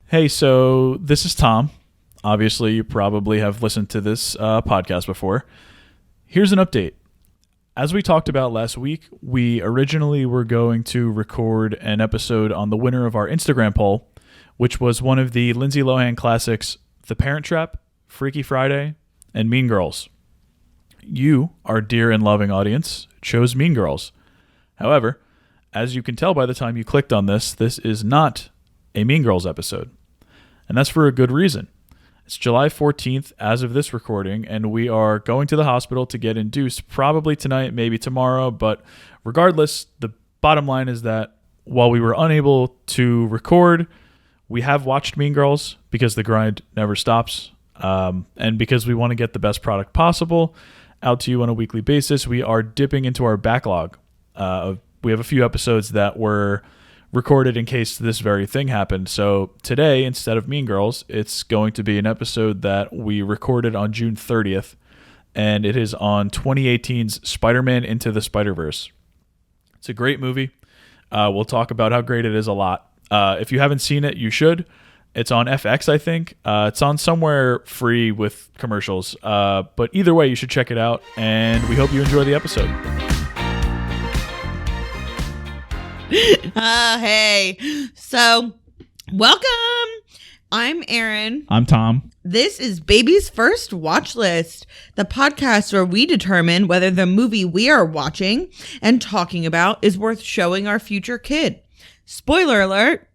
Hey, so this is Tom. Obviously, you probably have listened to this podcast before. Here's an update. As we talked about last week, we originally were going to record an episode on the winner of our Instagram poll, which was one of the Lindsay Lohan classics, The Parent Trap, Freaky Friday, and Mean Girls. You, our dear and loving audience, chose Mean Girls. However, as you can tell by the time you clicked on this is not a Mean Girls episode. And that's for a good reason. It's July 14th as of this recording, and we are going to the hospital to get induced probably tonight, maybe tomorrow. But regardless, the bottom line is that while we were unable to record, we have watched Mean Girls because the grind never stops. And because we want to get the best product possible out to you on a weekly basis, we are dipping into our backlog. We have a few episodes that were recorded in case this very thing happened. So today, instead of Mean Girls, it's going to be an episode that we recorded on June 30th, and it is on 2018's Spider-Man Into the Spider-Verse. It's a great movie. We'll talk about how great it is a lot. If you haven't seen it, you should. It's on FX, I think. It's on somewhere free with commercials. But either way, you should check it out, and we hope you enjoy the episode. Hey, so welcome. I'm Erin. I'm Tom. This is Baby's First Watchlist, the podcast where we determine whether the movie we are watching and talking about is worth showing our future kid. Spoiler alert,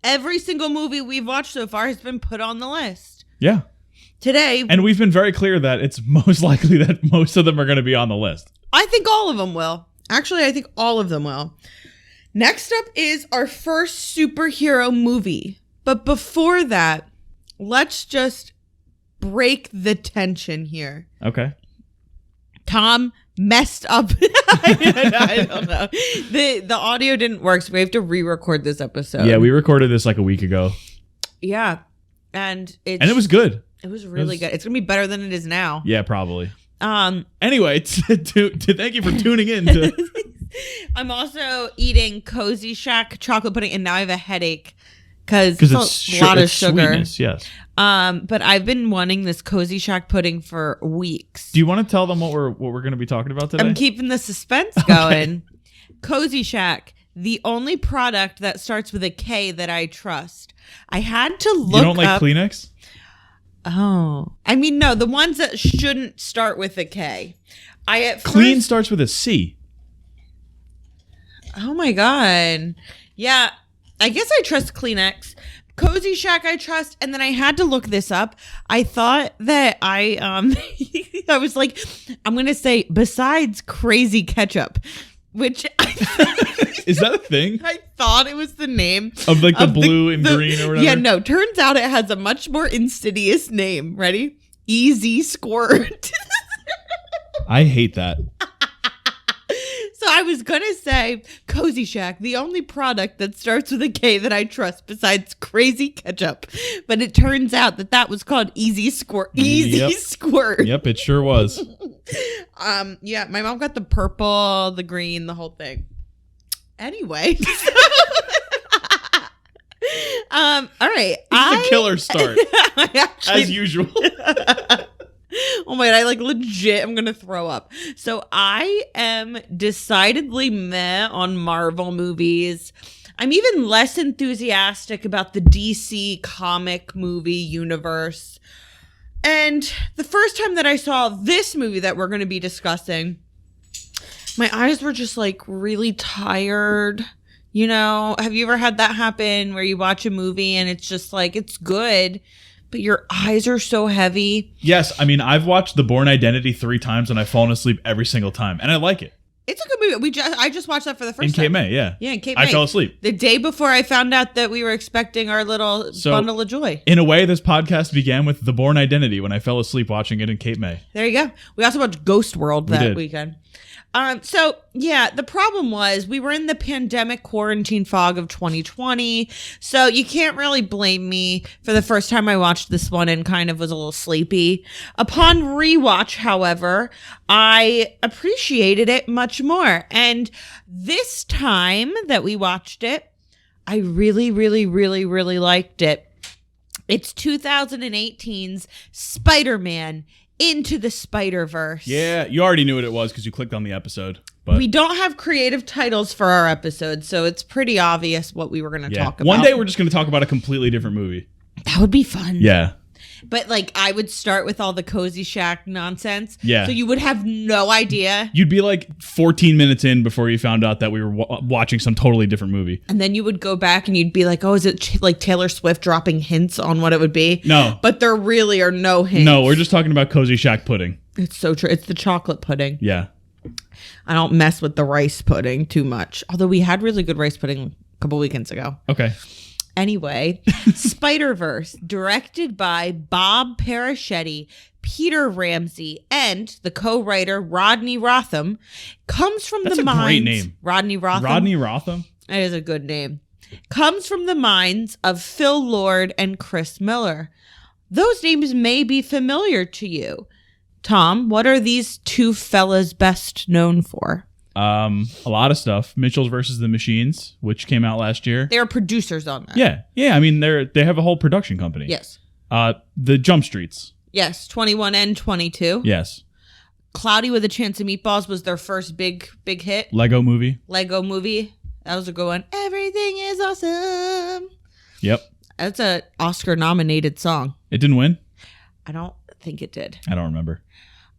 every single movie we've watched so far has been put on the list. Yeah. Today. And we've been very clear that it's most likely that most of them are going to be on the list. I think all of them will. Actually, I think all of them will. Next up is our first superhero movie. But before that, let's just break the tension here. Okay. Tom messed up. I don't know. The audio didn't work, so we have to re-record this episode. Yeah, we recorded this like a week ago. Yeah. And it was good. It was really good. It's going to be better than it is now. Yeah, probably. Anyway, to thank you for tuning in. I'm also eating Cozy Shack chocolate pudding, and now I have a headache because it's a lot of sugar. Sweetness, yes. But I've been wanting this Cozy Shack pudding for weeks. Do you want to tell them what we're going to be talking about today? I'm keeping the suspense going. Okay. Cozy Shack, the only product that starts with a K that I trust. I had to look up. You don't like Kleenex? Oh, I mean, no, the ones that shouldn't start with a K. Clean starts with a C. Oh my God. Yeah, I guess I trust Kleenex. Cozy Shack I trust, and then I had to look this up. I thought that I was like, I'm going to say besides crazy ketchup, which is that a thing? I thought it was the name of like the blue and green or whatever. Yeah, no, turns out it has a much more insidious name. Ready? Easy Squirt. I hate that. So I was going to say Cozy Shack, the only product that starts with a K that I trust besides crazy ketchup. But it turns out that was called Easy Squirt. Squirt. Yep, it sure was. Yeah, my mom got the purple, the green, the whole thing. Anyway. All right. It's a killer start. As usual. Oh my God, I I'm going to throw up. So I am decidedly meh on Marvel movies. I'm even less enthusiastic about the DC comic movie universe. And the first time that I saw this movie that we're going to be discussing, my eyes were just really tired. You know, have you ever had that happen where you watch a movie and it's just it's good, but your eyes are so heavy? Yes. I mean, I've watched The Bourne Identity 3 times and I've fallen asleep every single time. And I like it. It's a good movie. I just watched that for the first time. In Cape May, yeah. Yeah, in Cape May. I fell asleep. The day before I found out that we were expecting our little bundle of joy. In a way, this podcast began with The Bourne Identity when I fell asleep watching it in Cape May. There you go. We also watched Ghost World that weekend. So yeah, the problem was we were in the pandemic quarantine fog of 2020. So you can't really blame me for the first time I watched this one and kind of was a little sleepy. Upon rewatch, however, I appreciated it much more. And this time that we watched it, I really, really, really, really liked it. It's 2018's Spider-Man Into the Spider-Verse. Yeah, you already knew what it was because you clicked on the episode. But we don't have creative titles for our episode, so it's pretty obvious what we were going to talk about. One day we're just going to talk about a completely different movie. That would be fun. Yeah. But like I would start with all the Cozy Shack nonsense. Yeah. So you would have no idea. You'd be like 14 minutes in before you found out that we were watching some totally different movie. And then you would go back and you'd be like, oh, is it like Taylor Swift dropping hints on what it would be? No. But there really are no hints. No, we're just talking about Cozy Shack pudding. It's so true. It's the chocolate pudding. Yeah. I don't mess with the rice pudding too much. Although we had really good rice pudding a couple weekends ago. Okay. Anyway, Spider-Verse, directed by Bob Paraschetti, Peter Ramsey, and the co-writer Rodney Rotham, comes from That's the a minds... great name. Rodney Rotham? Rodney Rotham? That is a good name. Comes from the minds of Phil Lord and Chris Miller. Those names may be familiar to you. Tom, what are these two fellas best known for? A lot of stuff. Mitchell's versus the Machines, which came out last year. They are producers on that. Yeah. I mean, they have a whole production company. Yes. The Jump Streets. Yes, 21 and 22. Yes. Cloudy with a Chance of Meatballs was their first big hit. Lego Movie. That was a good one. Everything is awesome. Yep. That's a Oscar nominated song. It didn't win? I don't think it did. I don't remember.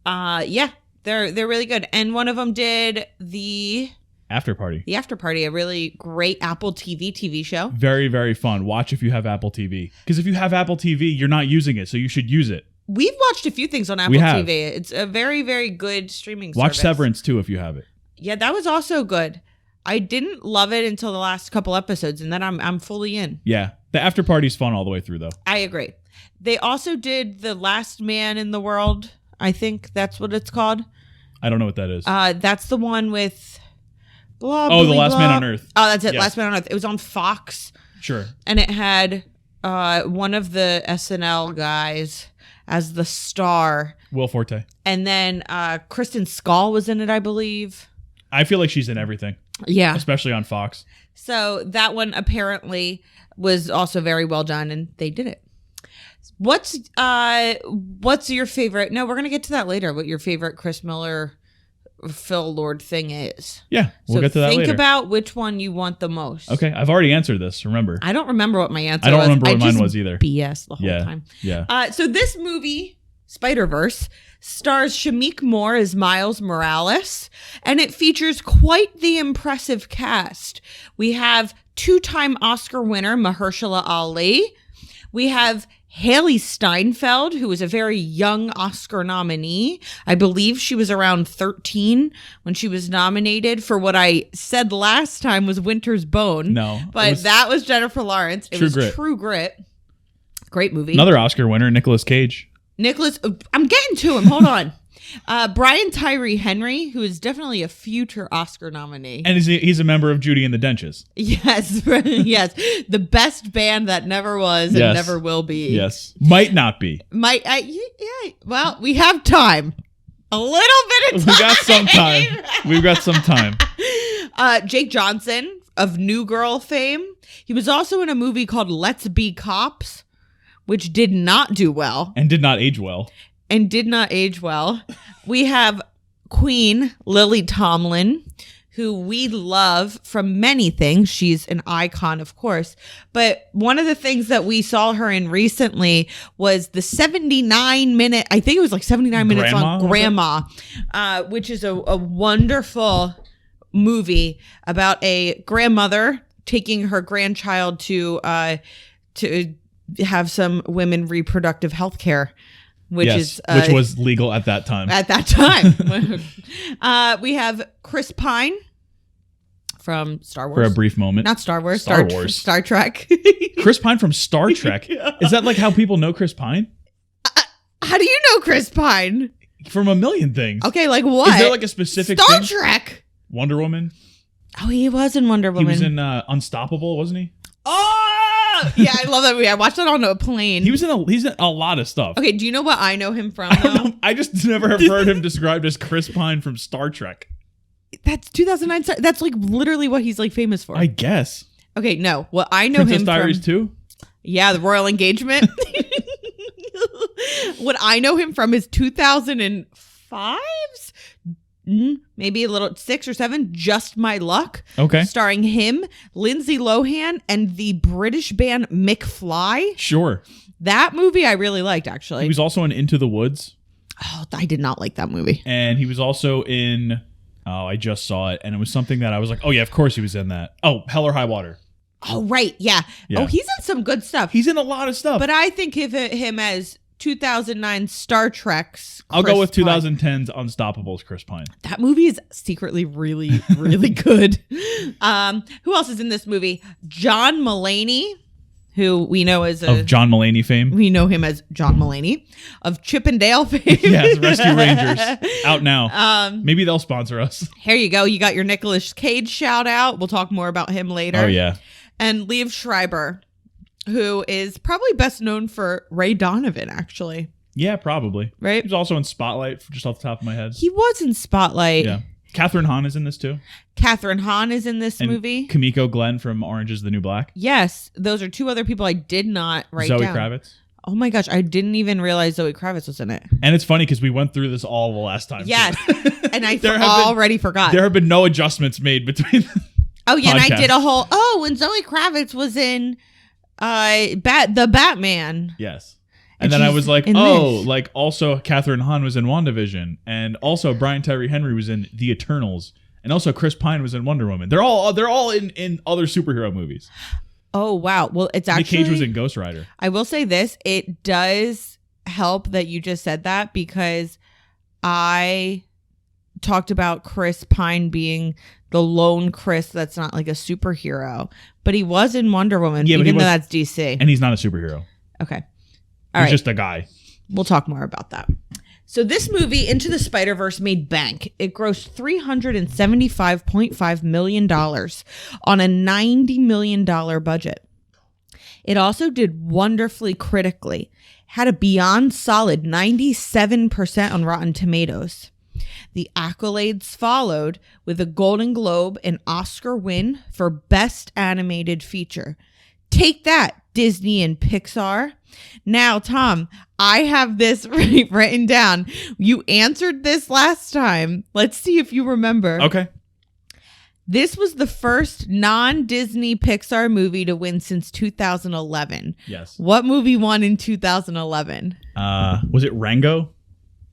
Yeah. They're really good. And one of them did the After Party. The After Party, a really great Apple TV show. Very, very fun. Watch if you have Apple TV. Because if you have Apple TV, you're not using it, so you should use it. We've watched a few things on Apple TV. It's a very, very good streaming service. Watch Severance, too, if you have it. Yeah, that was also good. I didn't love it until the last couple episodes, and then I'm fully in. Yeah. The After Party's fun all the way through, though. I agree. They also did The Last Man in the World. I think that's what it's called. I don't know what that is. That's the one with blah, The blah, Last blah. Man on Earth. Oh, that's it. Yes. Last Man on Earth. It was on Fox. Sure. And it had one of the SNL guys as the star. Will Forte. And then Kristen Schaal was in it, I believe. I feel like she's in everything. Yeah. Especially on Fox. So that one apparently was also very well done, and they did it. What's your favorite? No, we're going to get to that later, what your favorite Chris Miller, Phil Lord thing is. Yeah, we'll get to that later. Think about which one you want the most. Okay, I've already answered this, remember. I don't remember what my answer was. I don't remember what mine was either. BS the whole time. Yeah. So this movie, Spider-Verse, stars Shameik Moore as Miles Morales, and it features quite the impressive cast. We have two-time Oscar winner Mahershala Ali. We have Haley Steinfeld, who was a very young Oscar nominee. I believe she was around 13 when she was nominated for what I said last time was Winter's Bone. No. But that was Jennifer Lawrence. It was Grit. True Grit. Great movie. Another Oscar winner, Nicolas Cage. I'm getting to him. Hold on. Brian Tyree Henry, who is definitely a future Oscar nominee. And he's a member of Judy and the Denches. Yes. Yes. The best band that never was and never will be. Yes. Might not be. Yeah. Well, we have time. A little bit of time. We've got some time. Jake Johnson of New Girl fame. He was also in a movie called Let's Be Cops, which did not do well. And did not age well. We have Queen Lily Tomlin, who we love from many things. She's an icon, of course. But one of the things that we saw her in recently was the 79-minute, I think it was like 79 minutes long, Grandma, which is a wonderful movie about a grandmother taking her grandchild to have some women reproductive health care. Which was legal at that time. We have Chris Pine from Star Wars. For a brief moment. Not Star Wars. Star Wars. Star Trek. Chris Pine from Star Trek? Yeah. Is that like how people know Chris Pine? How do you know Chris Pine? From a million things. Okay, like what? Is there like a specific Star thing? Trek. Wonder Woman? Oh, he was in Wonder Woman. He was in Unstoppable, wasn't he? Oh! Yeah, I love that movie. I watched that on a plane. He's in a lot of stuff. Okay, do you know what I know him from, I don't know. I just never have heard him described as Chris Pine from Star Trek. That's 2009. That's like literally what he's like famous for. I guess. Okay, no. Well, I know Princess him Diaries from 2? Yeah, the Royal Engagement. What I know him from is 2005's, maybe a little 6 or 7, Just My Luck. Okay. Starring him, Lindsay Lohan, and the British band McFly. Sure. That movie I really liked, actually. He was also in Into the Woods. Oh, I did not like that movie. And he was also in, I just saw it. And it was something that I was like, oh yeah, of course he was in that. Oh, Hell or High Water. Oh, right. Yeah. Oh, he's in some good stuff. He's in a lot of stuff. But I think of him as 2009 Star Trek's I'll go with Pine. 2010's Unstoppable's Chris Pine. That movie is secretly really, really good. Who else is in this movie? John Mulaney, who we know as Of John Mulaney fame. We know him as John Mulaney of Chip and Dale fame. Yes, Rescue Rangers. Out now. Maybe they'll sponsor us. Here you go. You got your Nicolas Cage shout out. We'll talk more about him later. Oh, yeah. And Liev Schreiber, who is probably best known for Ray Donovan, actually. Yeah, probably. Right? He was also in Spotlight, just off the top of my head. He was in Spotlight. Yeah. Catherine Hahn is in this too. Catherine Hahn is in this and movie. Kimiko Glenn from Orange is the New Black. Yes. Those are 2 other people I did not write Zoe down. Kravitz. Oh my gosh. I didn't even realize Zoe Kravitz was in it. And it's funny because we went through this all the last time. Yes. And I already forgot. There have been no adjustments made between Oh, yeah. podcast. And I did a whole, when Zoe Kravitz was in the Batman. Yes. And And then I she's was like, in oh, this. like also Catherine Hahn was in WandaVision. And also Brian Tyree Henry was in The Eternals. And also Chris Pine was in Wonder Woman. They're all in other superhero movies. Oh, wow. Well, it's actually... Nick Cage was in Ghost Rider. I will say this. It does help that you just said that because I talked about Chris Pine being the lone Chris that's not like a superhero. But he was in Wonder Woman, Yeah, even though that's DC. And he's not a superhero. Okay. He's just a guy. We'll talk more about that. So this movie, Into the Spider-Verse, made bank. It grossed $375.5 million on a $90 million budget. It also did wonderfully critically. Had a beyond solid 97% on Rotten Tomatoes. The accolades followed with a Golden Globe and Oscar win for Best Animated Feature. Take that, Disney and Pixar. Now, Tom, I have this written down. You answered this last time. Let's see if you remember. Okay. This was the first non-Disney Pixar movie to win since 2011. Yes. What movie won in 2011? Was it Rango?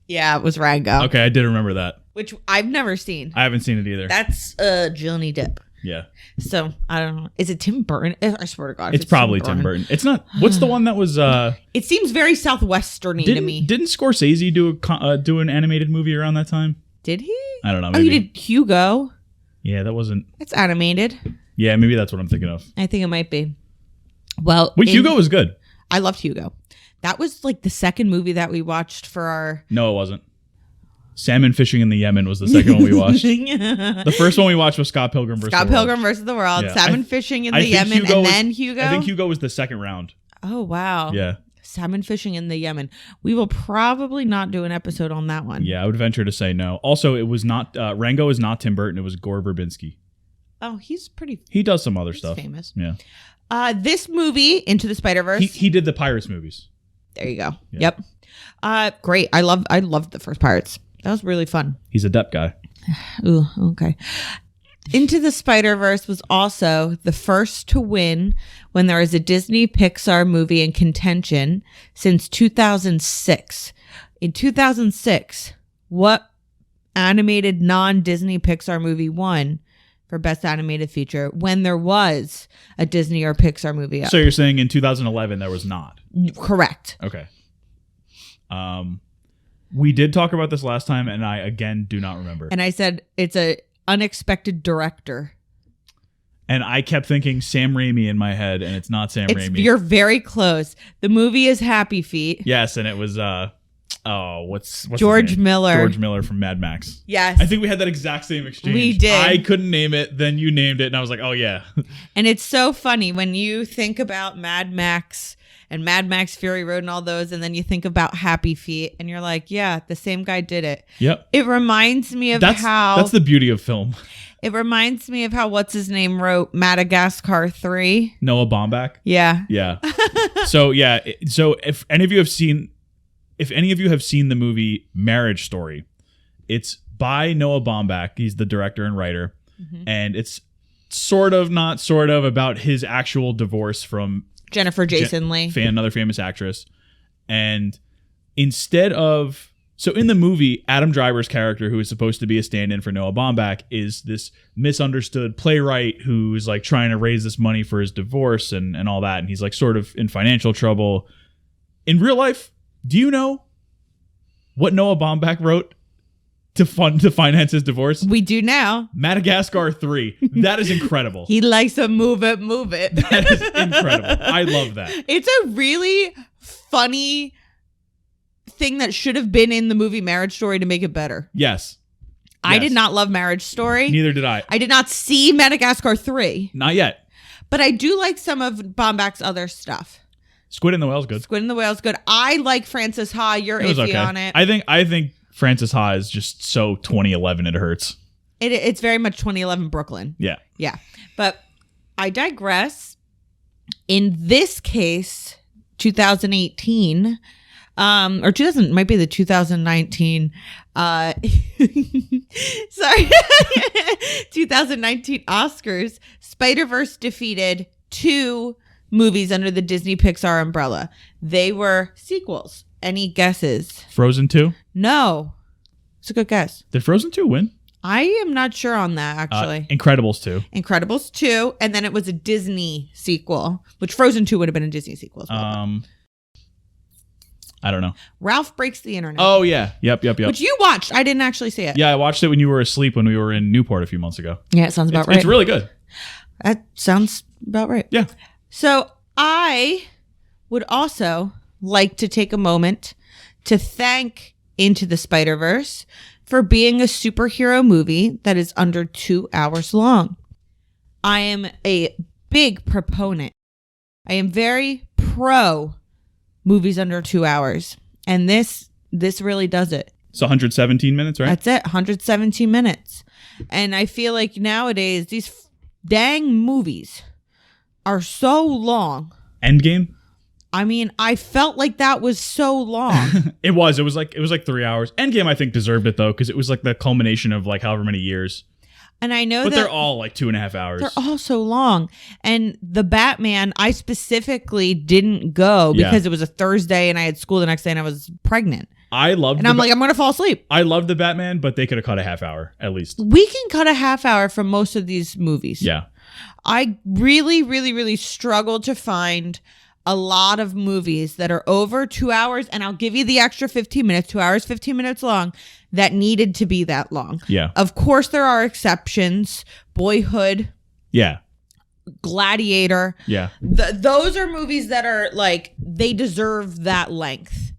Yeah, it was Rango. Okay, I did remember that. Which I've never seen. I haven't seen it either. That's Johnny Depp. Yeah. So, I don't know. Is it Tim Burton? I swear to God. It's probably Tim Burton. It's not. What's the one that was... It seems very Southwesterny to me. Didn't Scorsese do an animated movie around that time? Did he? I don't know. Maybe. Oh, he did Hugo. Yeah, that wasn't... It's animated. Yeah, maybe that's what I'm thinking of. I think it might be. Well... Wait, Hugo was good. I loved Hugo. That was like the second movie that we watched for our... No, it wasn't. Salmon Fishing in the Yemen was the second one we watched. The first one we watched was Scott Pilgrim vs. the World. Yeah. Salmon Fishing in the Yemen, and then Hugo. I think Hugo was the second round. Oh, wow. Yeah. Salmon Fishing in the Yemen. We will probably not do an episode on that one. Yeah, I would venture to say no. Also, it was not... Rango is not Tim Burton. It was Gore Verbinski. Oh, he's pretty... He does some other stuff. Famous. Yeah. This movie, Into the Spider-Verse... He did the Pirates movies. There you go. Yeah. Yep. Great. I loved the first Pirates. That was really fun. He's a Depp guy. Ooh, okay. Into the Spider-Verse was also the first to win when there was a Disney Pixar movie in contention since 2006. In 2006, what animated non-Disney Pixar movie won for Best Animated Feature when there was a Disney or Pixar movie up? So you're saying in 2011 there was not? Correct. Okay. We did talk about this last time, and I, again, do not remember. And I said it's a unexpected director. And I kept thinking Sam Raimi in my head, and it's not Sam Raimi. You're very close. The movie is Happy Feet. Yes, and it was, what's George his name? Miller. George Miller from Mad Max. Yes. I think we had that exact same exchange. We did. I couldn't name it, then you named it, and I was like, oh, yeah. And it's so funny when you think about Mad Max and Mad Max Fury Road and all those, and then you think about Happy Feet and you're like, yeah, the same guy did it. Yep. It reminds me of that's the beauty of film. It reminds me of how what's his name wrote Madagascar 3. Noah Baumbach. Yeah. Yeah. So if any of you have seen the movie Marriage Story, it's by Noah Baumbach. He's the director and writer. Mm-hmm. And it's sort of about his actual divorce from Jennifer Jason Leigh, another famous actress. And so in the movie, Adam Driver's character, who is supposed to be a stand-in for Noah Baumbach, is this misunderstood playwright who's like trying to raise this money for his divorce and all that. And he's like sort of in financial trouble. In real life, do you know what Noah Baumbach wrote to finance his divorce? We do now. Madagascar 3. That is incredible. He likes to move it. That is incredible. I love that. It's a really funny thing that should have been in the movie Marriage Story to make it better. Yes. I did not love Marriage Story. Neither did I. I did not see Madagascar 3. Not yet. But I do like some of Baumbach's other stuff. Squid and the Whale's good. Squid and the Whale's good. I like Frances Ha. You're iffy on it. I think Frances Ha is just so 2011 it hurts. It's very much 2011 Brooklyn. Yeah. Yeah. But I digress. In this case, 2018, or 2000 might be the 2019 sorry 2019 Oscars, Spider-Verse defeated 2 movies under the Disney Pixar umbrella. They were sequels. Any guesses? Frozen 2? No. It's a good guess. Did Frozen 2 win? I am not sure on that, actually. Incredibles 2. Incredibles 2, and then it was a Disney sequel, which Frozen 2 would have been a Disney sequel as well. I don't know. Ralph Breaks the Internet. Oh, yeah. Yep. Which you watched. I didn't actually see it. Yeah, I watched it when you were asleep when we were in Newport a few months ago. Yeah, it sounds about right. It's really good. That sounds about right. Yeah. So I would also like to take a moment to thank Into the Spider-Verse for being a superhero movie that is under 2 hours long. I am a big proponent. I am very pro movies under 2 hours. And this really does it. It's 117 minutes, right? That's it. 117 minutes. And I feel like nowadays these dang movies are so long. Endgame? I mean, I felt like that was so long. It was like 3 hours. Endgame, I think, deserved it though, because it was like the culmination of like however many years. And I know but that they're all like 2.5 hours. They're all so long. And the Batman, I specifically didn't go because it was a Thursday and I had school the next day and I was pregnant. I'm like, I'm going to fall asleep. I love the Batman, but they could have cut a half hour at least. We can cut a half hour from most of these movies. Yeah. I really, really, really struggled to find a lot of movies that are over 2 hours, and I'll give you the extra 15 minutes, 2 hours, 15 minutes long, that needed to be that long. Yeah. Of course, there are exceptions. Boyhood. Yeah. Gladiator. Yeah. Those are movies that are like, they deserve that length.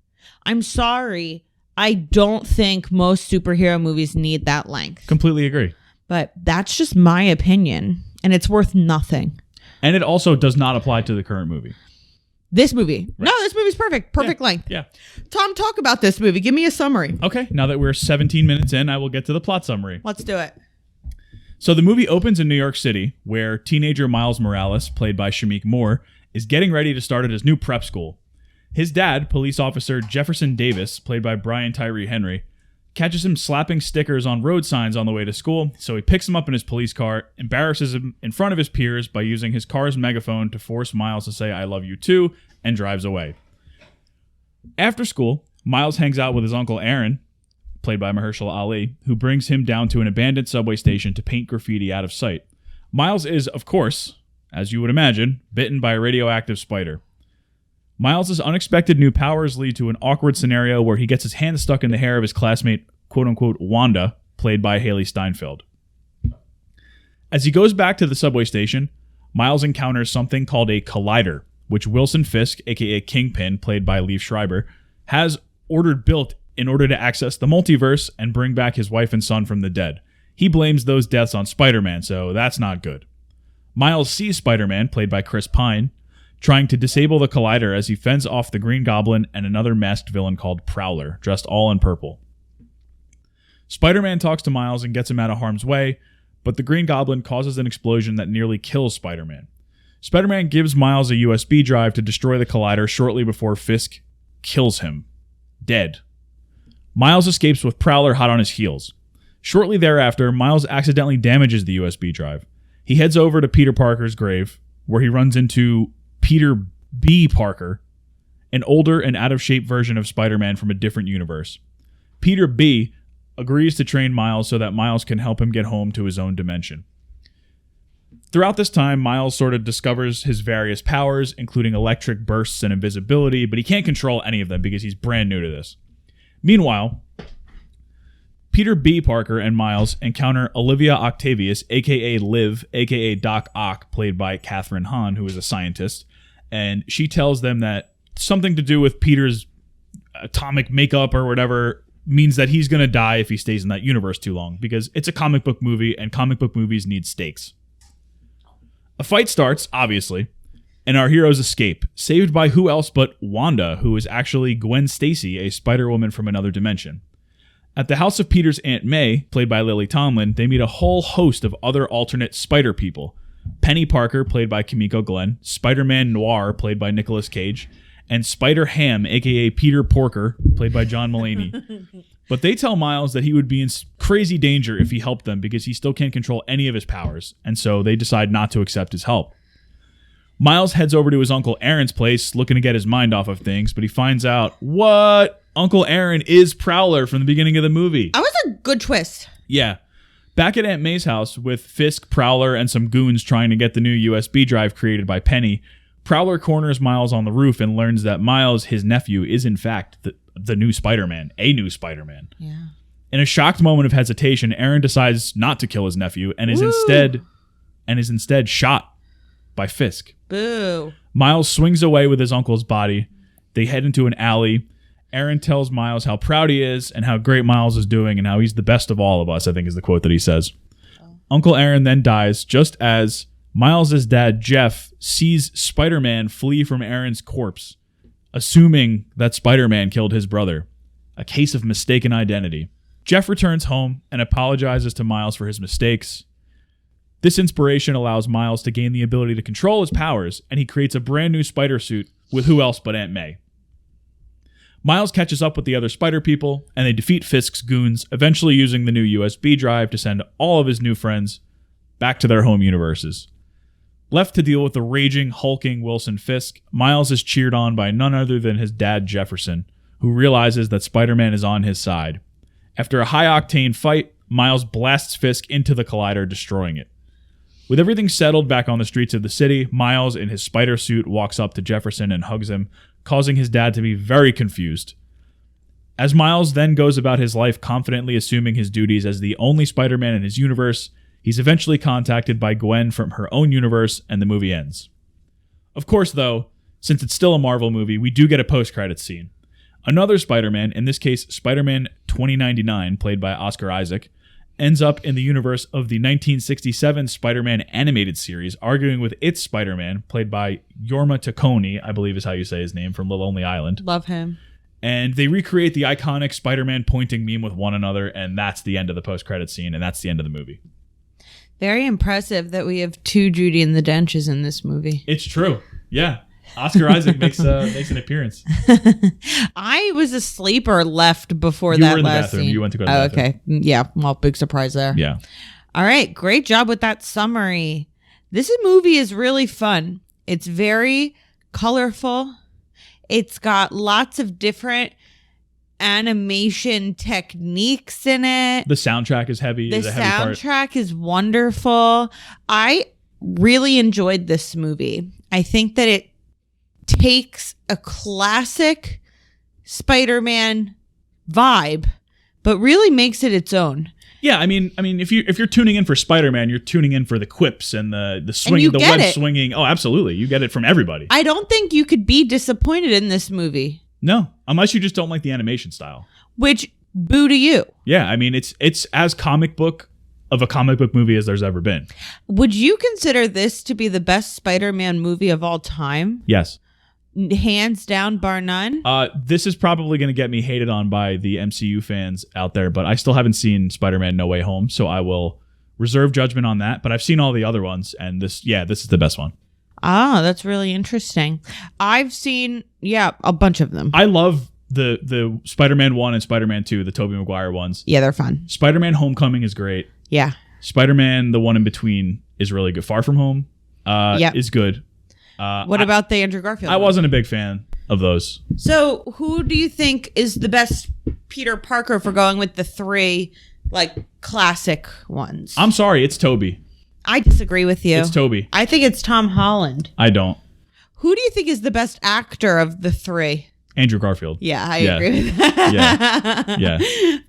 I'm sorry. I don't think most superhero movies need that length. Completely agree. But that's just my opinion, and it's worth nothing. And it also does not apply to the current movie. This movie. Right. No, this movie's perfect. Perfect length. Yeah. Tom, talk about this movie. Give me a summary. Okay. Now that we're 17 minutes in, I will get to the plot summary. Let's do it. So the movie opens in New York City, where teenager Miles Morales, played by Shameik Moore, is getting ready to start at his new prep school. His dad, police officer Jefferson Davis, played by Brian Tyree Henry, catches him slapping stickers on road signs on the way to school, so he picks him up in his police car, embarrasses him in front of his peers by using his car's megaphone to force Miles to say, "I love you too," and drives away. After school, Miles hangs out with his uncle Aaron, played by Mahershala Ali, who brings him down to an abandoned subway station to paint graffiti out of sight. Miles is, of course, as you would imagine, bitten by a radioactive spider. Miles' unexpected new powers lead to an awkward scenario where he gets his hand stuck in the hair of his classmate, quote-unquote, Wanda, played by Haley Steinfeld. As he goes back to the subway station, Miles encounters something called a collider, which Wilson Fisk, aka Kingpin, played by Liev Schreiber, has ordered built in order to access the multiverse and bring back his wife and son from the dead. He blames those deaths on Spider-Man, so that's not good. Miles sees Spider-Man, played by Chris Pine, trying to disable the collider as he fends off the Green Goblin and another masked villain called Prowler, dressed all in purple. Spider-Man talks to Miles and gets him out of harm's way, but the Green Goblin causes an explosion that nearly kills Spider-Man. Spider-Man gives Miles a USB drive to destroy the collider shortly before Fisk kills him. Dead. Miles escapes with Prowler hot on his heels. Shortly thereafter, Miles accidentally damages the USB drive. He heads over to Peter Parker's grave, where he runs into Peter B. Parker, an older and out-of-shape version of Spider-Man from a different universe. Peter B. agrees to train Miles so that Miles can help him get home to his own dimension. Throughout this time, Miles sort of discovers his various powers, including electric bursts and invisibility, but he can't control any of them because he's brand new to this. Meanwhile, Peter B. Parker and Miles encounter Olivia Octavius, a.k.a. Liv, a.k.a. Doc Ock, played by Kathryn Hahn, who is a scientist, and she tells them that something to do with Peter's atomic makeup or whatever means that he's going to die if he stays in that universe too long, because it's a comic book movie, and comic book movies need stakes. A fight starts, obviously, and our heroes escape, saved by who else but Wanda, who is actually Gwen Stacy, a Spider-Woman from another dimension. At the house of Peter's Aunt May, played by Lily Tomlin, they meet a whole host of other alternate Spider people. Penny Parker, played by Kimiko Glenn, Spider-Man Noir, played by Nicolas Cage, and Spider-Ham, a.k.a. Peter Porker, played by John Mulaney. But they tell Miles that he would be in crazy danger if he helped them because he still can't control any of his powers, and so they decide not to accept his help. Miles heads over to his Uncle Aaron's place looking to get his mind off of things, but he finds out, what? Uncle Aaron is Prowler from the beginning of the movie. That was a good twist. Yeah. Back at Aunt May's house with Fisk, Prowler, and some goons trying to get the new USB drive created by Penny, Prowler corners Miles on the roof and learns that Miles, his nephew, is in fact the new Spider-Man, a new Spider-Man. Yeah. In a shocked moment of hesitation, Aaron decides not to kill his nephew and is instead shot by Fisk. Boo. Miles swings away with his uncle's body. They head into an alley. Aaron tells Miles how proud he is and how great Miles is doing and how he's the best of all of us, I think is the quote that he says. Oh. Uncle Aaron then dies just as Miles' dad, Jeff, sees Spider-Man flee from Aaron's corpse, assuming that Spider-Man killed his brother. A case of mistaken identity. Jeff returns home and apologizes to Miles for his mistakes. This inspiration allows Miles to gain the ability to control his powers, and he creates a brand new spider suit with who else but Aunt May. Miles catches up with the other spider people, and they defeat Fisk's goons, eventually using the new USB drive to send all of his new friends back to their home universes. Left to deal with the raging, hulking Wilson Fisk, Miles is cheered on by none other than his dad, Jefferson, who realizes that Spider-Man is on his side. After a high-octane fight, Miles blasts Fisk into the collider, destroying it. With everything settled back on the streets of the city, Miles, in his spider suit, walks up to Jefferson and hugs him, causing his dad to be very confused. As Miles then goes about his life confidently assuming his duties as the only Spider-Man in his universe, he's eventually contacted by Gwen from her own universe, and the movie ends. Of course, though, since it's still a Marvel movie, we do get a post-credits scene. Another Spider-Man, in this case Spider-Man 2099, played by Oscar Isaac, ends up in the universe of the 1967 Spider-Man animated series, arguing with its Spider-Man, played by Jorma Taccone, I believe is how you say his name, from Little Lonely Island. Love him. And they recreate the iconic Spider-Man pointing meme with one another, and that's the end of the post-credits scene, and that's the end of the movie. Very impressive that we have two Judy and the Denches in this movie. It's true. Yeah. Oscar Isaac makes an appearance. I was asleep or left before you that were in the last bathroom. scene. You went to go to the bathroom. Okay. Yeah. Well, big surprise there. Yeah. All right. Great job with that summary. This movie is really fun. It's very colorful. It's got lots of different animation techniques in it. The soundtrack is heavy. The soundtrack is wonderful. I really enjoyed this movie. I think that it takes a classic Spider-Man vibe, but really makes it its own. Yeah, I mean, if you're tuning in for Spider-Man, you're tuning in for the quips and the swinging, the web swinging. Oh, absolutely, you get it from everybody. I don't think you could be disappointed in this movie. No, unless you just don't like the animation style. Which, boo to you. Yeah, I mean, it's as comic book of a comic book movie as there's ever been. Would you consider this to be the best Spider-Man movie of all time? Yes. Hands down, bar none? This is probably going to get me hated on by the MCU fans out there, but I still haven't seen Spider-Man No Way Home, so I will reserve judgment on that. But I've seen all the other ones, and this is the best one. Ah, that's really interesting. I've seen, a bunch of them. I love the Spider-Man 1 and Spider-Man 2, the Tobey Maguire ones. Yeah, they're fun. Spider-Man Homecoming is great. Yeah. Spider-Man, the one in between, is really good. Far From Home is good. What about the Andrew Garfield I one? wasn't a big fan of those. So who do you think is the best Peter Parker for going with the 3 classic ones? I'm sorry, it's Tobey. I disagree with you. It's Tobey. I think it's Tom Holland. I don't. Who do you think is the best actor of the 3? Andrew Garfield. Yeah, I agree with that. Yeah.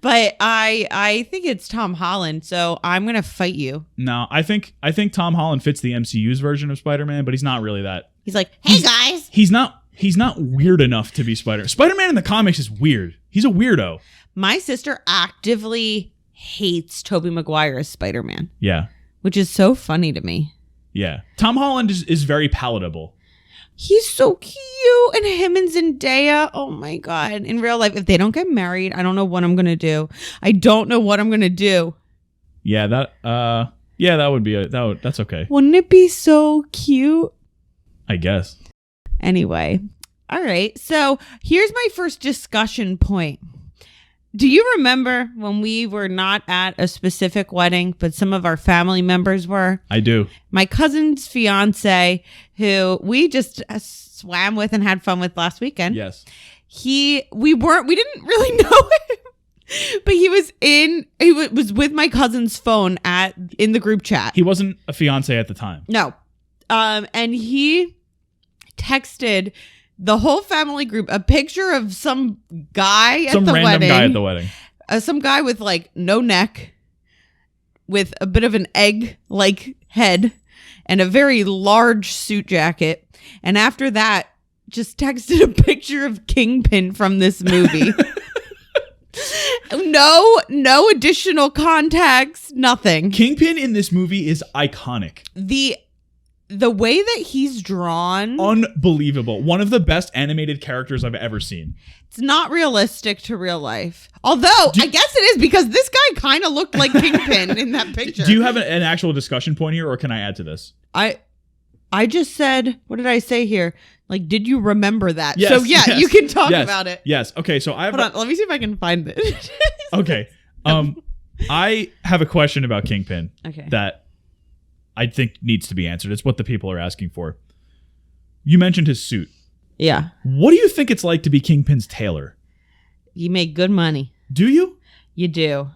But I think it's Tom Holland, so I'm going to fight you. No, I think Tom Holland fits the MCU's version of Spider-Man, but he's not really that. He's like, hey guys. He's not weird enough to be Spider-Man in the comics is weird. He's a weirdo. My sister actively hates Tobey Maguire as Spider-Man. Yeah. Which is so funny to me. Yeah. Tom Holland is very palatable. He's so cute. And him and Zendaya, oh my God. In real life, if they don't get married, I don't know what I'm going to do. I don't know what I'm going to do. Yeah, that would be that's okay. Wouldn't it be so cute? I guess. Anyway. All right. So here's my first discussion point. Do you remember when we were not at a specific wedding, but some of our family members were? I do. My cousin's fiance, who we just swam with and had fun with last weekend. Yes. We didn't really know him, but he was with my cousin's phone in the group chat. He wasn't a fiance at the time. No. And he texted the whole family group a picture of some guy at the wedding. Some random guy at the wedding. Some guy with no neck, with a bit of an egg-like head, and a very large suit jacket. And after that, just texted a picture of Kingpin from this movie. No additional context, nothing. Kingpin in this movie is iconic. The way that he's drawn, unbelievable. One of the best animated characters I've ever seen. It's not realistic to real life. Although, I guess it is, because this guy kind of looked like Kingpin in that picture. Do you have an actual discussion point here, or can I add to this? I just said, what did I say here? Did you remember that? Yes, so yes, you can talk about it. Yes. Okay, so Hold on, let me see if I can find it. Okay. I have a question about Kingpin. Okay. That I think needs to be answered. It's what the people are asking for. You mentioned his suit. Yeah. What do you think it's like to be Kingpin's tailor? You make good money. Do you? You do.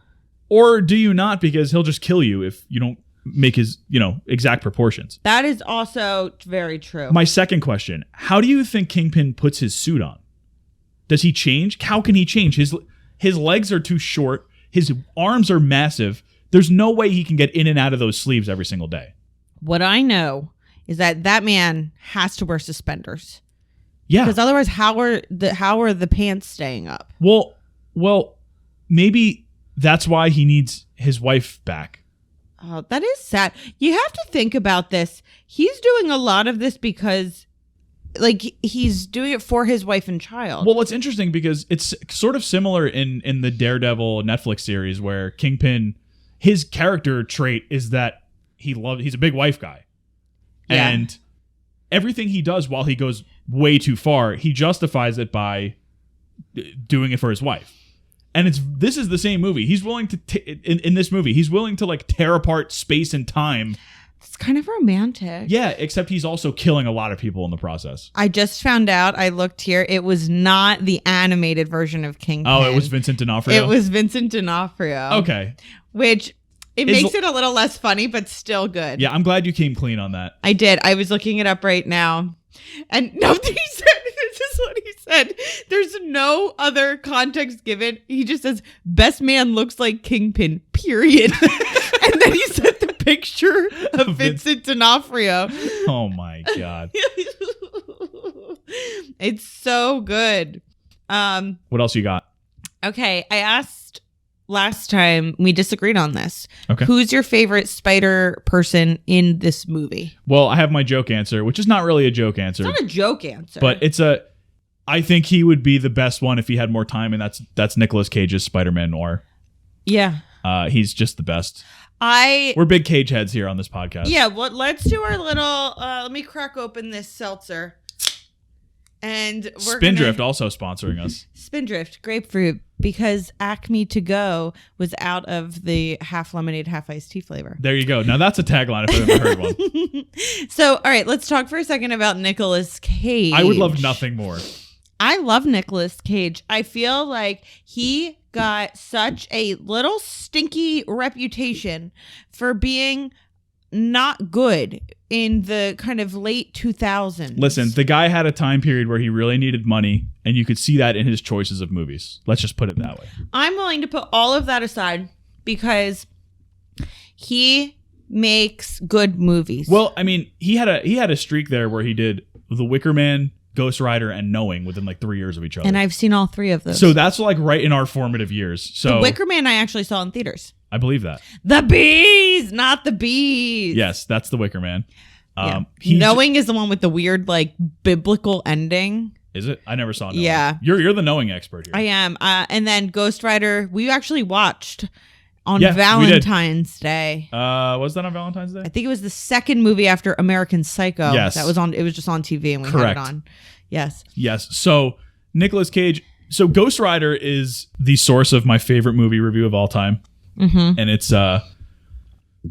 Or do you not, because he'll just kill you if you don't make his, exact proportions? That is also very true. My second question, how do you think Kingpin puts his suit on? Does he change? How can he change? His legs are too short. His arms are massive. There's no way he can get in and out of those sleeves every single day. What I know is that man has to wear suspenders. Yeah. Because otherwise, how are the pants staying up? Well, maybe that's why he needs his wife back. Oh, that is sad. You have to think about this. He's doing a lot of this because he's doing it for his wife and child. Well, it's interesting because it's sort of similar in the Daredevil Netflix series, where Kingpin, his character trait is that he's a big wife guy. Yeah. And everything he does while he goes way too far, he justifies it by doing it for his wife. And this is the same movie. He's willing to in this movie, he's willing to tear apart space and time. It's kind of romantic. Yeah, except he's also killing a lot of people in the process. I just found out, I looked here, it was not the animated version of Kingpin. Oh, it was Vincent D'Onofrio? It was Vincent D'Onofrio. Okay. Which, it makes it a little less funny, but still good. Yeah, I'm glad you came clean on that. I did. I was looking it up right now. And no, he said, this is what he said. There's no other context given. He just says, best man looks like Kingpin, period. And then he sent the picture of Vincent D'Onofrio. Oh my God. It's so good. What else you got? Okay, I asked last time we disagreed on this. Okay. Who's your favorite spider person in this movie? Well, I have my joke answer, which is not really a joke answer. It's not a joke answer. But I think he would be the best one if he had more time, and that's Nicolas Cage's Spider-Man Noir. Yeah. He's just the best. We're big Cage heads here on this podcast. Yeah, well, let's do our little, let me crack open this seltzer. And we're Spindrift also sponsoring us. Spindrift, grapefruit, because Acme To Go was out of the half lemonade, half iced tea flavor. There you go. Now that's a tagline if I've ever heard one. So, all right, let's talk for a second about Nicolas Cage. I would love nothing more. I love Nicolas Cage. I feel like he got such a little stinky reputation for being not good in the kind of late 2000s. Listen, the guy had a time period where he really needed money, and you could see that in his choices of movies. Let's just put it that way. I'm willing to put all of that aside because he makes good movies. Well, I mean, he had a streak there where he did The Wicker Man, Ghost Rider, and Knowing within like 3 years of each other. And I've seen all three of those. So that's like right in our formative years. So The Wicker Man I actually saw in theaters. I believe that. The bees, not the bees. Yes, that's The Wicker Man. Yeah. Knowing is the one with the weird like biblical ending. Is it? I never saw Knowing. Yeah. You're the Knowing expert here. I am. And then Ghost Rider, we actually watched on Valentine's Day. Was that on Valentine's Day? I think it was the second movie after American Psycho. Yes. That was on. It was just on TV and we Correct. had it on. Yes. Yes. So Nicolas Cage. So Ghost Rider is the source of my favorite movie review of all time. Mm-hmm. And it's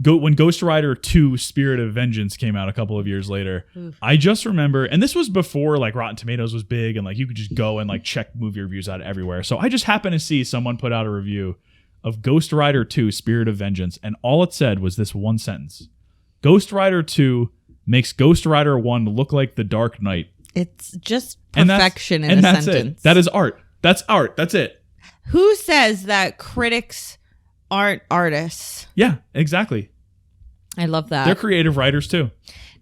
when Ghost Rider 2 Spirit of Vengeance came out a couple of years later. Oof. I just remember, and this was before like Rotten Tomatoes was big and like you could just go and like check movie reviews out everywhere. So I just happened to see someone put out a review of Ghost Rider 2 Spirit of Vengeance, and all it said was this one sentence: Ghost Rider 2 makes Ghost Rider 1 look like The Dark Knight. It's just perfection in a that's sentence. It. That is art. That's art. That's it. Who says that critics aren't artists? Yeah, exactly. I love that. They're creative writers too.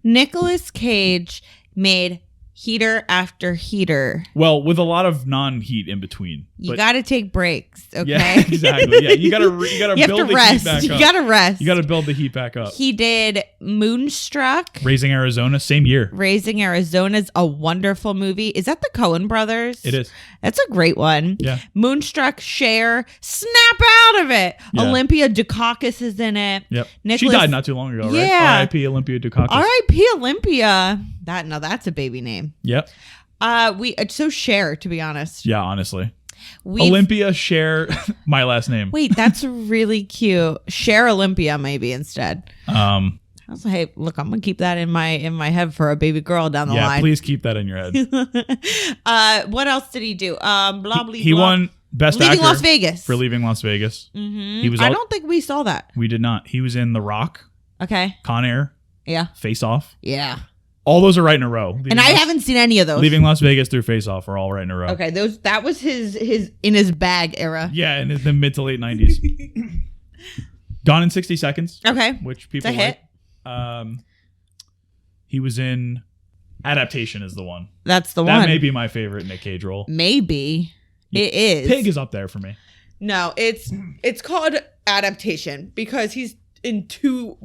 Nicolas Cage made heater after heater. Well, with a lot of non-heat in between. You got to take breaks, okay? Yeah, exactly. Yeah, you got to you build have to the rest. heat back up. You got to rest. You got to build the heat back up. He did Moonstruck. Raising Arizona, same year. Raising Arizona's a wonderful movie. Is that the Coen brothers? It is. That's a great one. Yeah. Moonstruck, Cher, snap out of it. Yeah. Olympia Dukakis is in it. Yep. Nicholas, she died not too long ago, right? Yeah. R.I.P. Olympia Dukakis. R.I.P. Olympia. That's a baby name. Yep. It's so Cher, to be honest. Yeah, honestly. Olympia, Cher, my last name. Wait, that's really cute. Cher Olympia, maybe instead. I was like, hey, look, I'm gonna keep that in my head for a baby girl down the line. Yeah, please keep that in your head. What else did he do? Blah blah. He won Best Leaving Actor Las Vegas. for Leaving Las Vegas. Mm-hmm. He was. I don't think we saw that. We did not. He was in The Rock, Okay. Con Air, Yeah. Face Off. Yeah. All those are right in a row. And I haven't seen any of those. Leaving Las Vegas through Face Off are all right in a row. Okay, that was his in his bag era. Yeah, in the mid to late 90s. Gone in 60 Seconds. Okay. Which people It's a hit. like. He was in Adaptation is the one. That's the That one. may be my favorite Nick Cage role. Maybe. It is. Pig is up there for me. No, it's called Adaptation because he's in two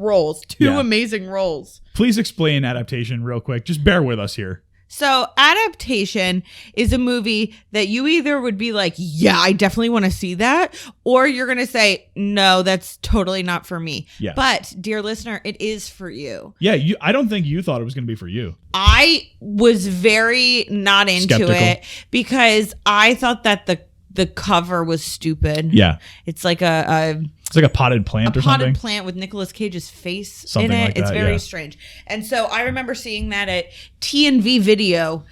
Yeah. amazing roles. Please explain Adaptation real quick. Just bear with us here. So Adaptation is a movie that you either would be like, yeah, I definitely want to see that, or you're going to say, no, that's totally not for me. Yeah. But dear listener, it is for you. Yeah, I don't think you thought it was going to be for you. I was very not into Skeptical. it because I thought that the cover was stupid. Yeah. It's like a It's like a potted plant or something. potted plant with Nicolas Cage's face Something in it. like It's that, very yeah. strange. And so I remember seeing that at T&V Video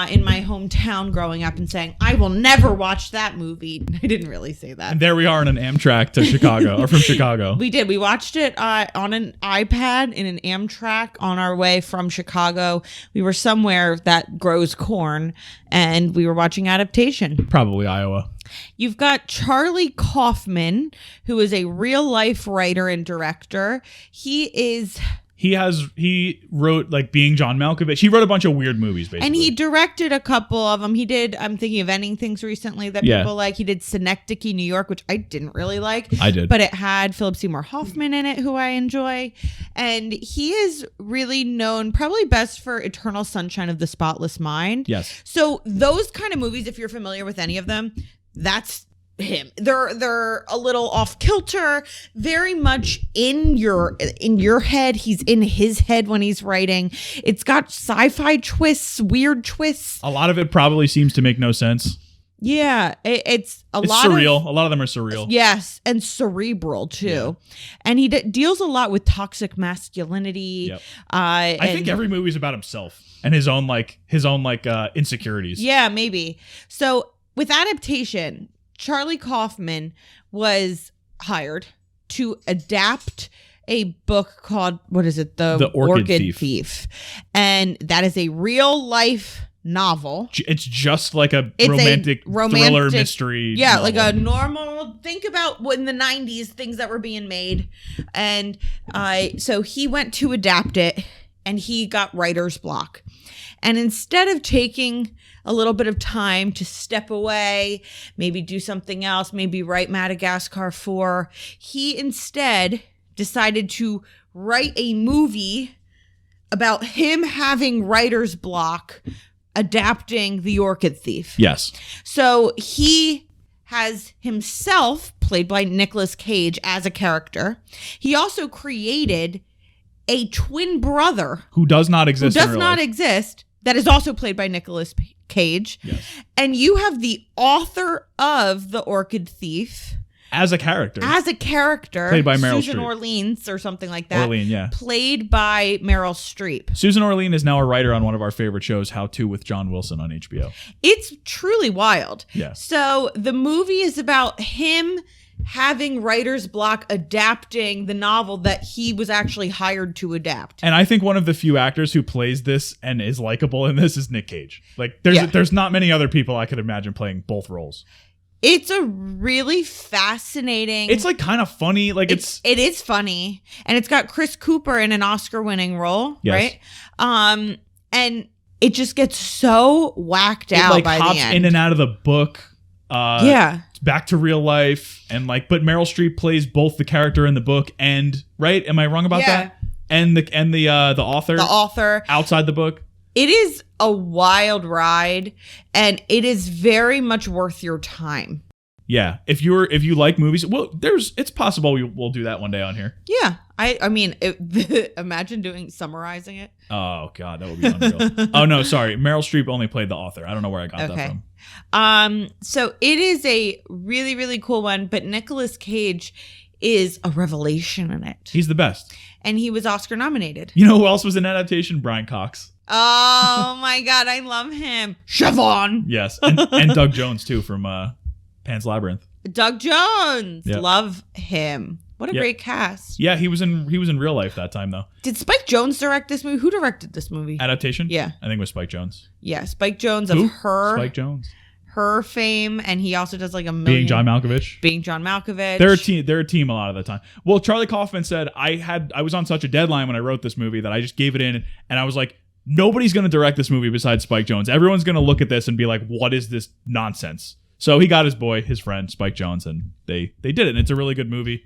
in my hometown growing up and saying, I will never watch that movie. I didn't really say that. And there we are on an Amtrak to Chicago, or from Chicago. We did. We watched it on an iPad in an Amtrak on our way from Chicago. We were somewhere that grows corn, and we were watching Adaptation. Probably Iowa. You've got Charlie Kaufman, who is a real life writer and director. He is He wrote like Being John Malkovich. He wrote a bunch of weird movies, basically. And he directed a couple of them. He did, I'm thinking of Ending Things recently that people like. He did Synecdoche, New York, which I didn't really like. I did. But it had Philip Seymour Hoffman in it, who I enjoy. And he is really known probably best for Eternal Sunshine of the Spotless Mind. Yes. So those kind of movies, if you're familiar with any of them, that's him. They're a little off kilter, very much in your head. He's in his head when he's writing. It's got sci-fi twists, weird twists. A lot of it probably seems to make no sense. Yeah, it's surreal. A lot of them are surreal. Yes, and cerebral too. Yeah. And he deals a lot with toxic masculinity. Yep. I think every movie's about himself and his own insecurities. Yeah, maybe. So with adaptation, Charlie Kaufman was hired to adapt a book called, what is it? The Orchid Thief. And that is a real life novel. It's just like a romantic thriller mystery. Yeah, novel. like a normal, think about what in the 90s, things that were being made. And so he went to adapt it and he got writer's block. And instead of taking a little bit of time to step away, maybe do something else, maybe write Madagascar 4, he instead decided to write a movie about him having writer's block adapting The Orchid Thief. Yes. So he has himself, played by Nicolas Cage as a character. He also created a twin brother who does not exist. That is also played by Nicolas Cage. Yes. And you have the author of The Orchid Thief as a character. Played by Meryl Susan Streep. Orleans or something like that. Orlean, yeah. Played by Meryl Streep. Susan Orlean is now a writer on one of our favorite shows, How To with John Wilson on HBO. It's truly wild. Yeah. So the movie is about him having writer's block adapting the novel that he was actually hired to adapt. And I think one of the few actors who plays this and is likable in this is Nick Cage. Like there's not many other people I could imagine playing both roles. It's a really fascinating. It's like kind of funny. Like it is funny, and it's got Chris Cooper in an Oscar-winning role, right? And it just gets so whacked out by the end. It hops in and out of the book. Back to real life, and but Meryl Streep plays both the character in the book and right. Am I wrong about that? And the author. The author outside the book. It is a wild ride, and it is very much worth your time. Yeah, if you like movies, well, it's possible we'll do that one day on here. Yeah, I mean, imagine summarizing it. Oh God, that would be unreal. Oh no, sorry, Meryl Streep only played the author. I don't know where I got that from. So it is a really, really cool one, but Nicolas Cage is a revelation in it. He's the best, and he was Oscar nominated. You know who else was in adaptation? Brian Cox. Oh my God, I love him. Siobhan. Yes, and Doug Jones too from Pan's Labyrinth. Doug Jones. Yep. Love him. What a great cast. Yeah, he was in real life that time though. Did Spike Jonze direct this movie? Who directed this movie? Adaptation? Yeah. I think it was Spike Jonze. Yeah, Spike Jonze of her. Spike Jonze. Her fame, and he also does like a million. Being John Malkovich. They're a team a lot of the time. Well, Charlie Kaufman said I was on such a deadline when I wrote this movie that I just gave it in, and I was like, nobody's going to direct this movie besides Spike Jonze. Everyone's going to look at this and be like, what is this nonsense? So he got his friend, Spike Jonze, and they did it. And it's a really good movie.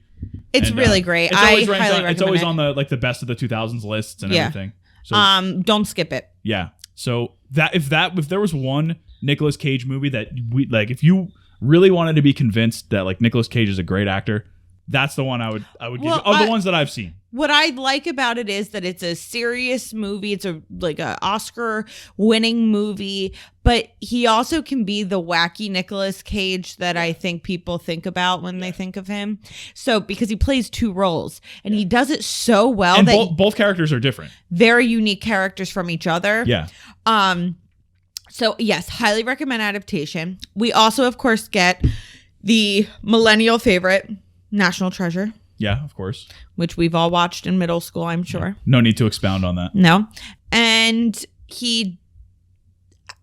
It's really great. I highly recommend it. It's always on the best of the 2000s lists and everything. So, don't skip it. Yeah. So if there was one Nicolas Cage movie that if you really wanted to be convinced that Nicolas Cage is a great actor, that's the one I would give you. Of the ones that I've seen. What I like about it is that it's a serious movie. It's a Oscar-winning movie, but he also can be the wacky Nicolas Cage that I think people think about when they think of him. So because he plays two roles, and he does it so well, and both characters are different, very unique characters from each other. Yeah. So yes, highly recommend adaptation. We also, of course, get the millennial favorite, National Treasure. Yeah, of course. Which we've all watched in middle school, I'm sure. Yeah. No need to expound on that. No. And he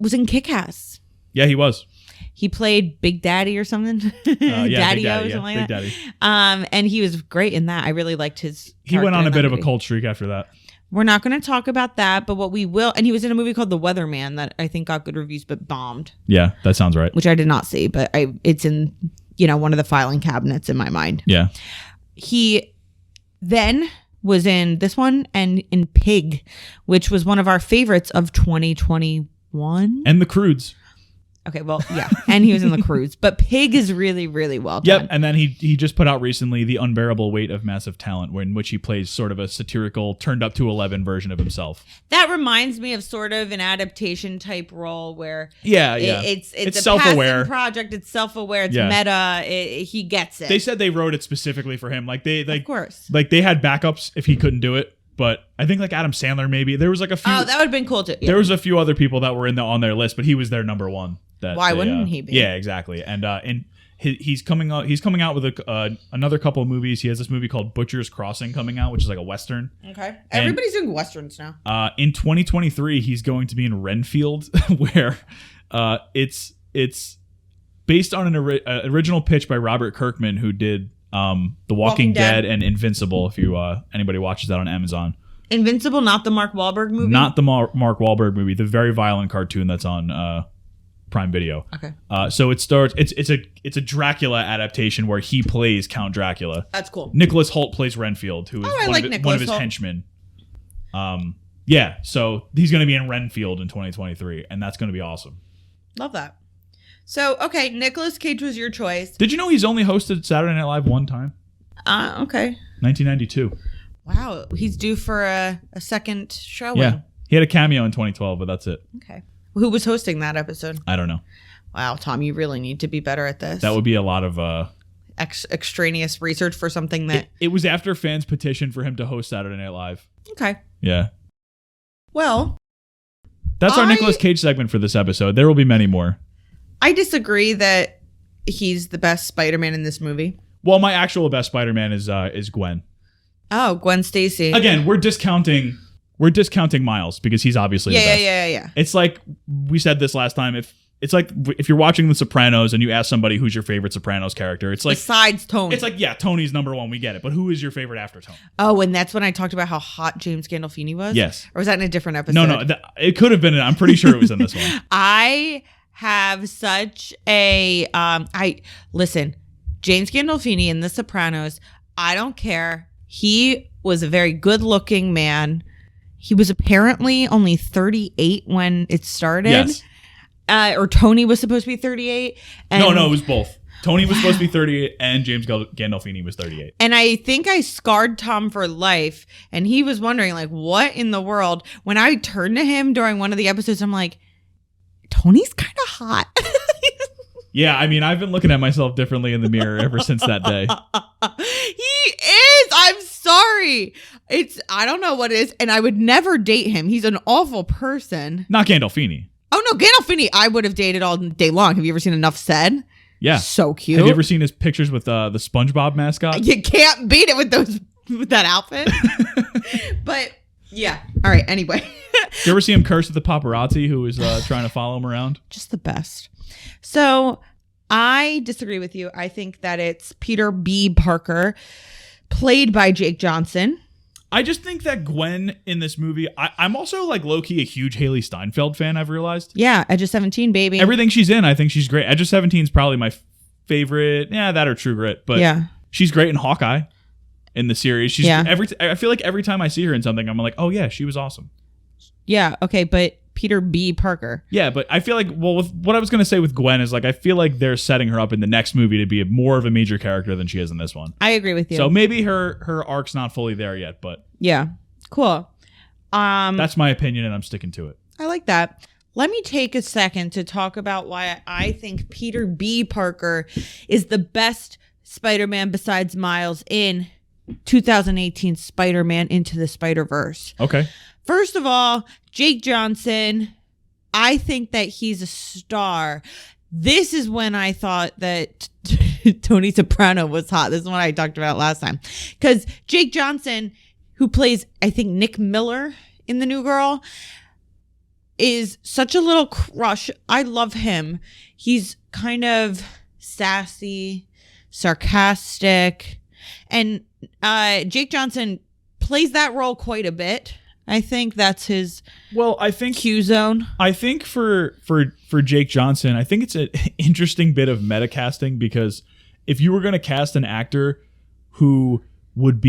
was in Kick-Ass. Yeah, he was. He played Big Daddy or something. Daddy-O or something like that. Daddy. And he was great in that. I really liked his He went on a bit of a cult streak after that. We're not going to talk about that, but what we will, and he was in a movie called The Weatherman that I think got good reviews but bombed. Yeah, that sounds right. Which I did not see, but it's in, one of the filing cabinets in my mind. Yeah. He then was in this one and in Pig, which was one of our favorites of 2021. And The Croods. Okay, well, yeah. And he was in The Croods. But Pig is really, really well done. Yep, and then he just put out recently The Unbearable Weight of Massive Talent, in which he plays sort of a satirical, turned up to 11 version of himself. That reminds me of sort of an adaptation type role where it's a self-aware project, it's self-aware, it's meta, he gets it. They said they wrote it specifically for him. Of course. Like they had backups if he couldn't do it. But I think like Adam Sandler, maybe there was like a few. Oh, that would have been cool too. Yeah. There was a few other people that were on their list, but he was their number one. Why wouldn't he be? Yeah, exactly. And he's coming out. He's coming out with another couple of movies. He has this movie called Butcher's Crossing coming out, which is like a western. Okay, everybody's doing westerns now. In 2023, he's going to be in Renfield, where it's based on an original pitch by Robert Kirkman, who did The Walking Dead and Invincible. If you anybody watches that on Amazon. Invincible, not the Mark Wahlberg movie. Not the Mark Wahlberg movie. The very violent cartoon that's on Prime Video. Okay. So it starts. It's a Dracula adaptation where he plays Count Dracula. That's cool. Nicholas Hoult plays Renfield, who is one of his henchmen. Yeah. So he's going to be in Renfield in 2023, and that's going to be awesome. Love that. So okay, Nicolas Cage was your choice. Did you know he's only hosted Saturday Night Live one time? Okay. 1992. Wow, he's due for a second showing. Yeah, he had a cameo in 2012, but that's it. Okay. Who was hosting that episode? I don't know. Wow, Tom, you really need to be better at this. That would be a lot of extraneous research for something that... It was after fans petitioned for him to host Saturday Night Live. Okay. Yeah. Well... That's our Nicolas Cage segment for this episode. There will be many more. I disagree that he's the best Spider-Man in this movie. Well, my actual best Spider-Man is Gwen. Oh, Gwen Stacy. Again, we're discounting Miles because he's obviously the best. Yeah. It's like we said this last time. If you're watching The Sopranos and you ask somebody who's your favorite Sopranos character, it's like besides Tony. It's like, yeah, Tony's number one. We get it, but who is your favorite after Tony? Oh, and that's when I talked about how hot James Gandolfini was. Yes. Or was that in a different episode? No, it could have been. I'm pretty sure it was in this one. I have such a listen. James Gandolfini in The Sopranos. I don't care. He was a very good-looking man. He was apparently only 38 when it started. Yes. Or Tony was supposed to be 38. And no, it was both. Tony was supposed to be 38 and James Gandolfini was 38. And I think I scarred Tom for life. And he was wondering, like, what in the world? When I turned to him during one of the episodes, I'm like, Tony's kind of hot. Yeah, I mean, I've been looking at myself differently in the mirror ever since that day. He is. I'm sorry. I don't know what it is. And I would never date him. He's an awful person. Not Gandolfini. Oh, no. Gandolfini, I would have dated all day long. Have you ever seen Enough Said? Yeah. So cute. Have you ever seen his pictures with the SpongeBob mascot? You can't beat it with that outfit. But yeah. All right. Anyway. You ever see him curse at the paparazzi who was trying to follow him around? Just the best. So I disagree with you. I think that it's Peter B. Parker, played by Jake Johnson. I just think that Gwen in this movie, I'm also like low-key a huge Haley Steinfeld fan, I've realized. Yeah, Edge of 17, baby. Everything she's in, I think she's great. Edge of 17 is probably my favorite. Yeah, that or True Grit. But yeah, she's great in Hawkeye in the series. I feel like every time I see her in something, I'm like, oh yeah, she was awesome. Yeah, okay, but Peter B. Parker. Yeah, but I feel like, well, with what I was going to say with Gwen is like, I feel like they're setting her up in the next movie to be more of a major character than she is in this one. I agree with you. So maybe her arc's not fully there yet, but yeah, cool. That's my opinion, and I'm sticking to it. I like that. Let me take a second to talk about why I think Peter B. Parker is the best Spider-Man besides Miles in 2018 Spider-Man Into the Spider-Verse. Okay. First of all, Jake Johnson, I think that he's a star. This is when I thought that Tony Soprano was hot. This is what I talked about last time. Because Jake Johnson, who plays, I think, Nick Miller in The New Girl, is such a little crush. I love him. He's kind of sassy, sarcastic, and Jake Johnson plays that role quite a bit. I think that's his Q zone. I think for Jake Johnson, I think it's an interesting bit of meta casting, because if you were going to cast an actor who would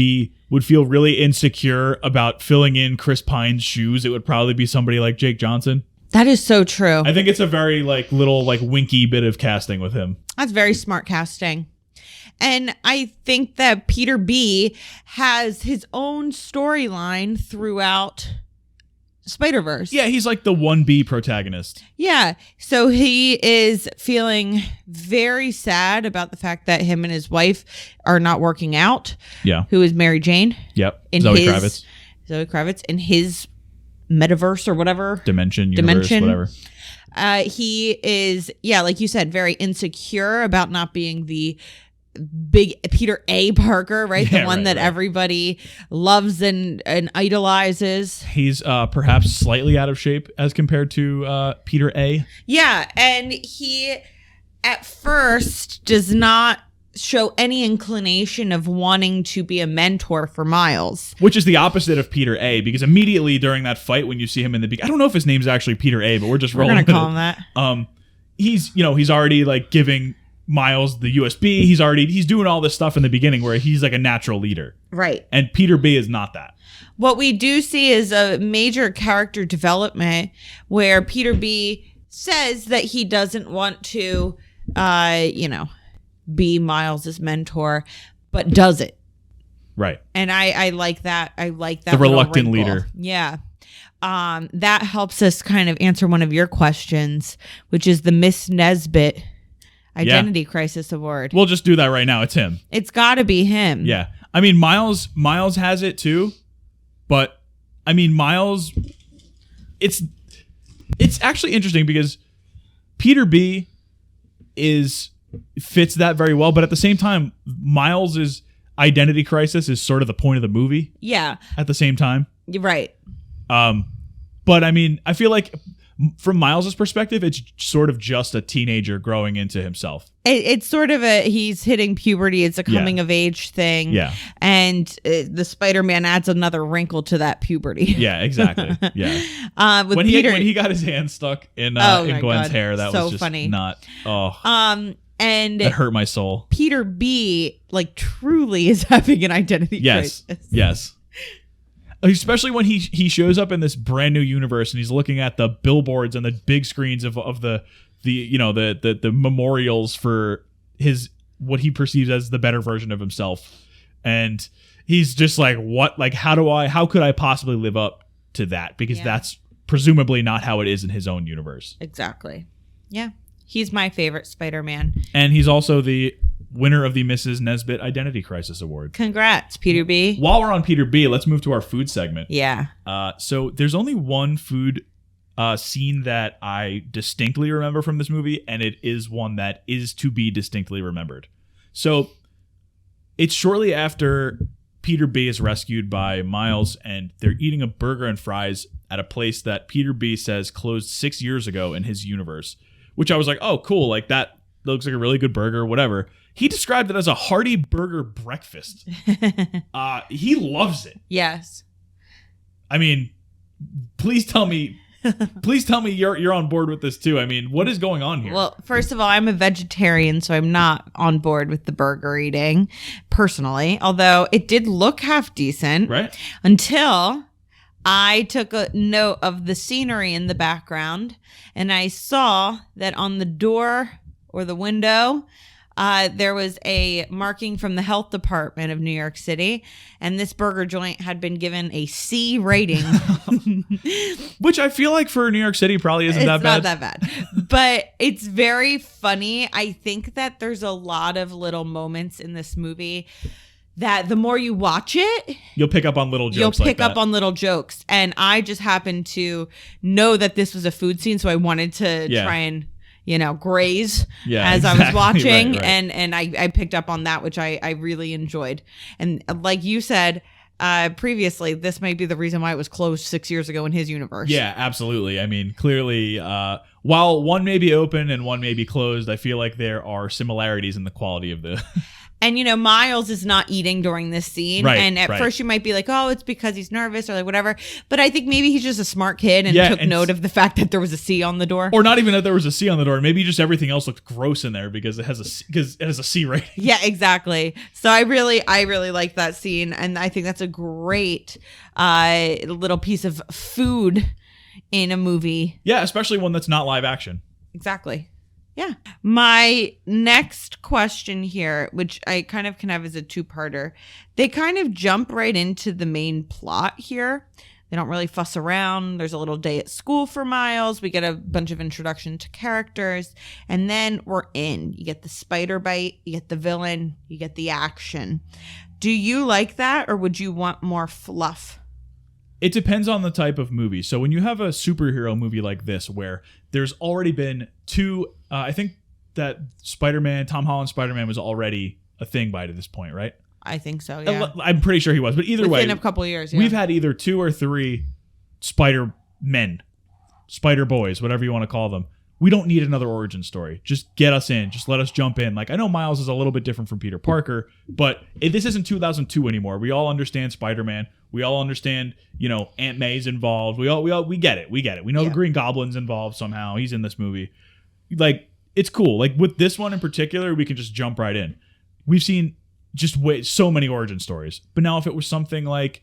feel really insecure about filling in Chris Pine's shoes, it would probably be somebody like Jake Johnson. That is so true. I think it's a very little winky bit of casting with him. That's very smart casting. And I think that Peter B has his own storyline throughout Spider-Verse. Yeah, he's like the 1B protagonist. Yeah. So he is feeling very sad about the fact that him and his wife are not working out. Yeah. Who is Mary Jane. Yep. Zoe Kravitz. In his metaverse or whatever. Dimension, whatever. He is, like you said, very insecure about not being the big Peter A. Parker, right? The one that everybody loves and idolizes. He's perhaps slightly out of shape as compared to Peter A. Yeah, and he at first does not show any inclination of wanting to be a mentor for Miles. Which is the opposite of Peter A, because immediately during that fight when you see him in the beginning, I don't know if his name's actually Peter A, but we're going to call him that. He's already giving Miles the USB. He's doing all this stuff in the beginning where he's like a natural leader. Right. And Peter B is not that. What we do see is a major character development where Peter B says that he doesn't want to, be Miles's mentor, but does it. Right. And I like that. I like that. The reluctant leader. Yeah. That helps us kind of answer one of your questions, which is the Miss Nesbitt Identity Crisis Award. We'll just do that right now. It's him. It's got to be him. Yeah. I mean, Miles has it too, but I mean, Miles, it's actually interesting because Peter B fits that very well, but at the same time, Miles's identity crisis is sort of the point of the movie. Yeah. At the same time. You're right. But I mean, I feel like from Miles's perspective, it's sort of just a teenager growing into himself. It's sort of he's hitting puberty. It's a coming of age thing. Yeah. And the Spider-Man adds another wrinkle to that puberty. Yeah, exactly. Yeah. When he got his hand stuck in Gwen's hair, that was just funny. And that hurt my soul. Peter B truly is having an identity crisis. Yes. Especially when he shows up in this brand new universe and he's looking at the billboards and the big screens of the memorials for his what he perceives as the better version of himself, and he's just like, what? How could I possibly live up to that? Because that's presumably not how it is in his own universe. Exactly. Yeah, he's my favorite Spider-Man, and he's also the winner of the Mrs. Nesbitt Identity Crisis Award. Congrats, Peter B. While we're on Peter B, let's move to our food segment. Yeah. So there's only one food scene that I distinctly remember from this movie, and it is one that is to be distinctly remembered. So it's shortly after Peter B is rescued by Miles, and they're eating a burger and fries at a place that Peter B says closed 6 years ago in his universe, which I was like, oh, cool. That looks like a really good burger, whatever. He described it as a hearty burger breakfast. He loves it. Yes. I mean, please tell me you're on board with this too. I mean, what is going on here? Well, first of all, I'm a vegetarian, so I'm not on board with the burger eating personally, although it did look half decent. Right. Until I took a note of the scenery in the background, and I saw that on the door or the window, there was a marking from the health department of New York City, and this burger joint had been given a C rating. Which I feel like for New York City probably isn't that bad. It's not that bad. But it's very funny. I think that there's a lot of little moments in this movie that the more you watch it, you'll pick up on little jokes. On little jokes. And I just happened to know that this was a food scene, so I wanted to try and graze as I was watching. Right. And I picked up on that, which I really enjoyed. And like you said, previously, this might be the reason why it was closed 6 years ago in his universe. Yeah, absolutely. I mean, clearly, while one may be open and one may be closed, I feel like there are similarities in the quality of the... And, Miles is not eating during this scene. Right, and at first you might be like, oh, it's because he's nervous or like whatever. But I think maybe he's just a smart kid and took note of the fact that there was a C on the door. Or not even that there was a C on the door. Maybe just everything else looked gross in there because it has a C rating. Yeah, exactly. So I really like that scene. And I think that's a great little piece of food in a movie. Yeah, especially one that's not live action. Exactly. Yeah. My next question here, which I kind of can have as a two-parter, they kind of jump right into the main plot here. They don't really fuss around. There's a little day at school for Miles. We get a bunch of introduction to characters. And then we're in. You get the spider bite. You get the villain. You get the action. Do you like that, or would you want more fluff? It depends on the type of movie. So when you have a superhero movie like this, where there's already been two, I think that Tom Holland's Spider-Man was already a thing by this point, right? I think so, yeah. I'm pretty sure he was, but either way. Within a couple of years, yeah. We've had either 2 or 3 Spider-Men, Spider-Boys, whatever you want to call them. We don't need another origin story. Just get us in. Just let us jump in. Like, I know Miles is a little bit different from Peter Parker, but this isn't 2002 anymore. We all understand Spider-Man. We all understand, Aunt May's involved. We get it. We get it. We know the Green Goblin's involved somehow. He's in this movie. Like, it's cool. Like, with this one in particular, we can just jump right in. We've seen just so many origin stories. But now if it was something that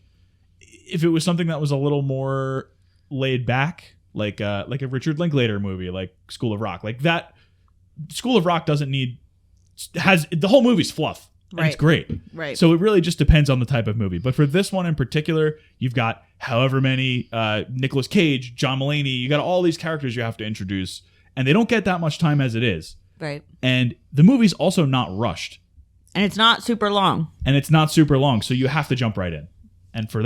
was a little more laid back, like a Richard Linklater movie, like School of Rock, like that. School of Rock the whole movie's fluff. And right. It's great. Right. So it really just depends on the type of movie. But for this one in particular, you've got however many Nicolas Cage, John Mulaney, you got all these characters you have to introduce, and they don't get that much time as it is. Right. And the movie's also not rushed. And it's not super long. So you have to jump right in. And for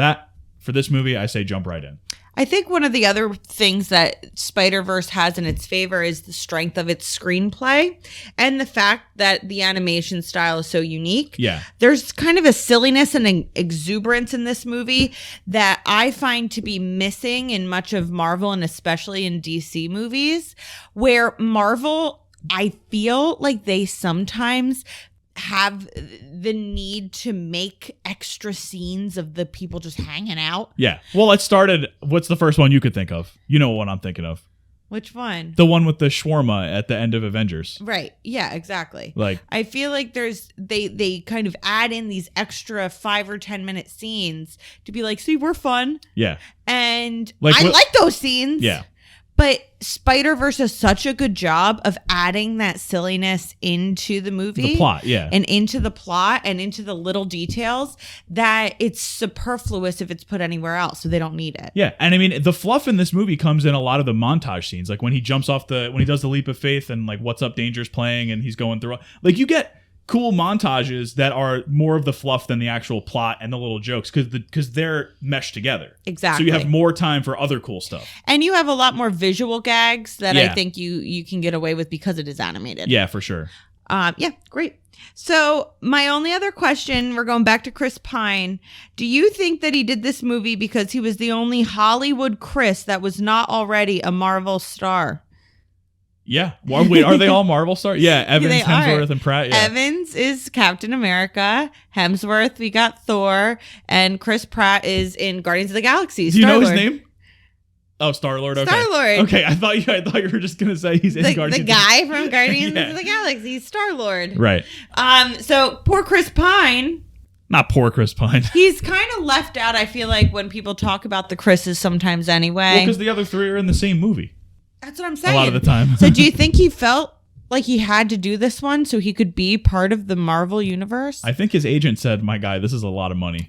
this movie, I say jump right in. I think one of the other things that Spider-Verse has in its favor is the strength of its screenplay and the fact that the animation style is so unique. Yeah. There's kind of a silliness and an exuberance in this movie that I find to be missing in much of Marvel and especially in DC movies, where Marvel, I feel like they sometimes have the need to make extra scenes of the people just hanging out. Yeah. Well, it started. What's the first one you could think of? You know what I'm thinking of. Which one? The one with the shawarma at the end of Avengers. Right. Yeah, exactly. Like, I feel like they kind of add in these extra 5 or 10 minute scenes to be like, see, we're fun. Yeah. And I like those scenes. Yeah. But Spider-Verse does such a good job of adding that silliness into the movie. The plot, yeah. And into the plot and into the little details that it's superfluous if it's put anywhere else, so they don't need it. Yeah, and I mean, the fluff in this movie comes in a lot of the montage scenes, like when he jumps off when he does the leap of faith and like What's Up Danger's playing and he's going through, like, you get cool montages that are more of the fluff than the actual plot and the little jokes because they're meshed together. Exactly. So you have more time for other cool stuff. And you have a lot more visual gags that Yeah. I think you can get away with because it is animated. Yeah, for sure. Yeah, great. So my only other question, we're going back to Chris Pine. Do you think that he did this movie because he was the only Hollywood Chris that was not already a Marvel star? Yeah. Well, wait, are they all Marvel stars? Yeah, Evans, Hemsworth, and Pratt. Yeah. Evans is Captain America. Hemsworth, we got Thor. And Chris Pratt is in Guardians of the Galaxy. Do you know his name? Oh, Star-Lord. Okay. Star-Lord. Okay, I thought you were just going to say he's in Guardians. The guy from Guardians Yeah. of the Galaxy, Star-Lord. Right. So poor Chris Pine. Not poor Chris Pine. He's kind of left out, I feel like, when people talk about the Chris's sometimes anyway. Well, because the other 3 are in the same movie. That's what I'm saying. A lot of the time. So do you think he felt like he had to do this one so he could be part of the Marvel universe? I think his agent said, my guy, this is a lot of money.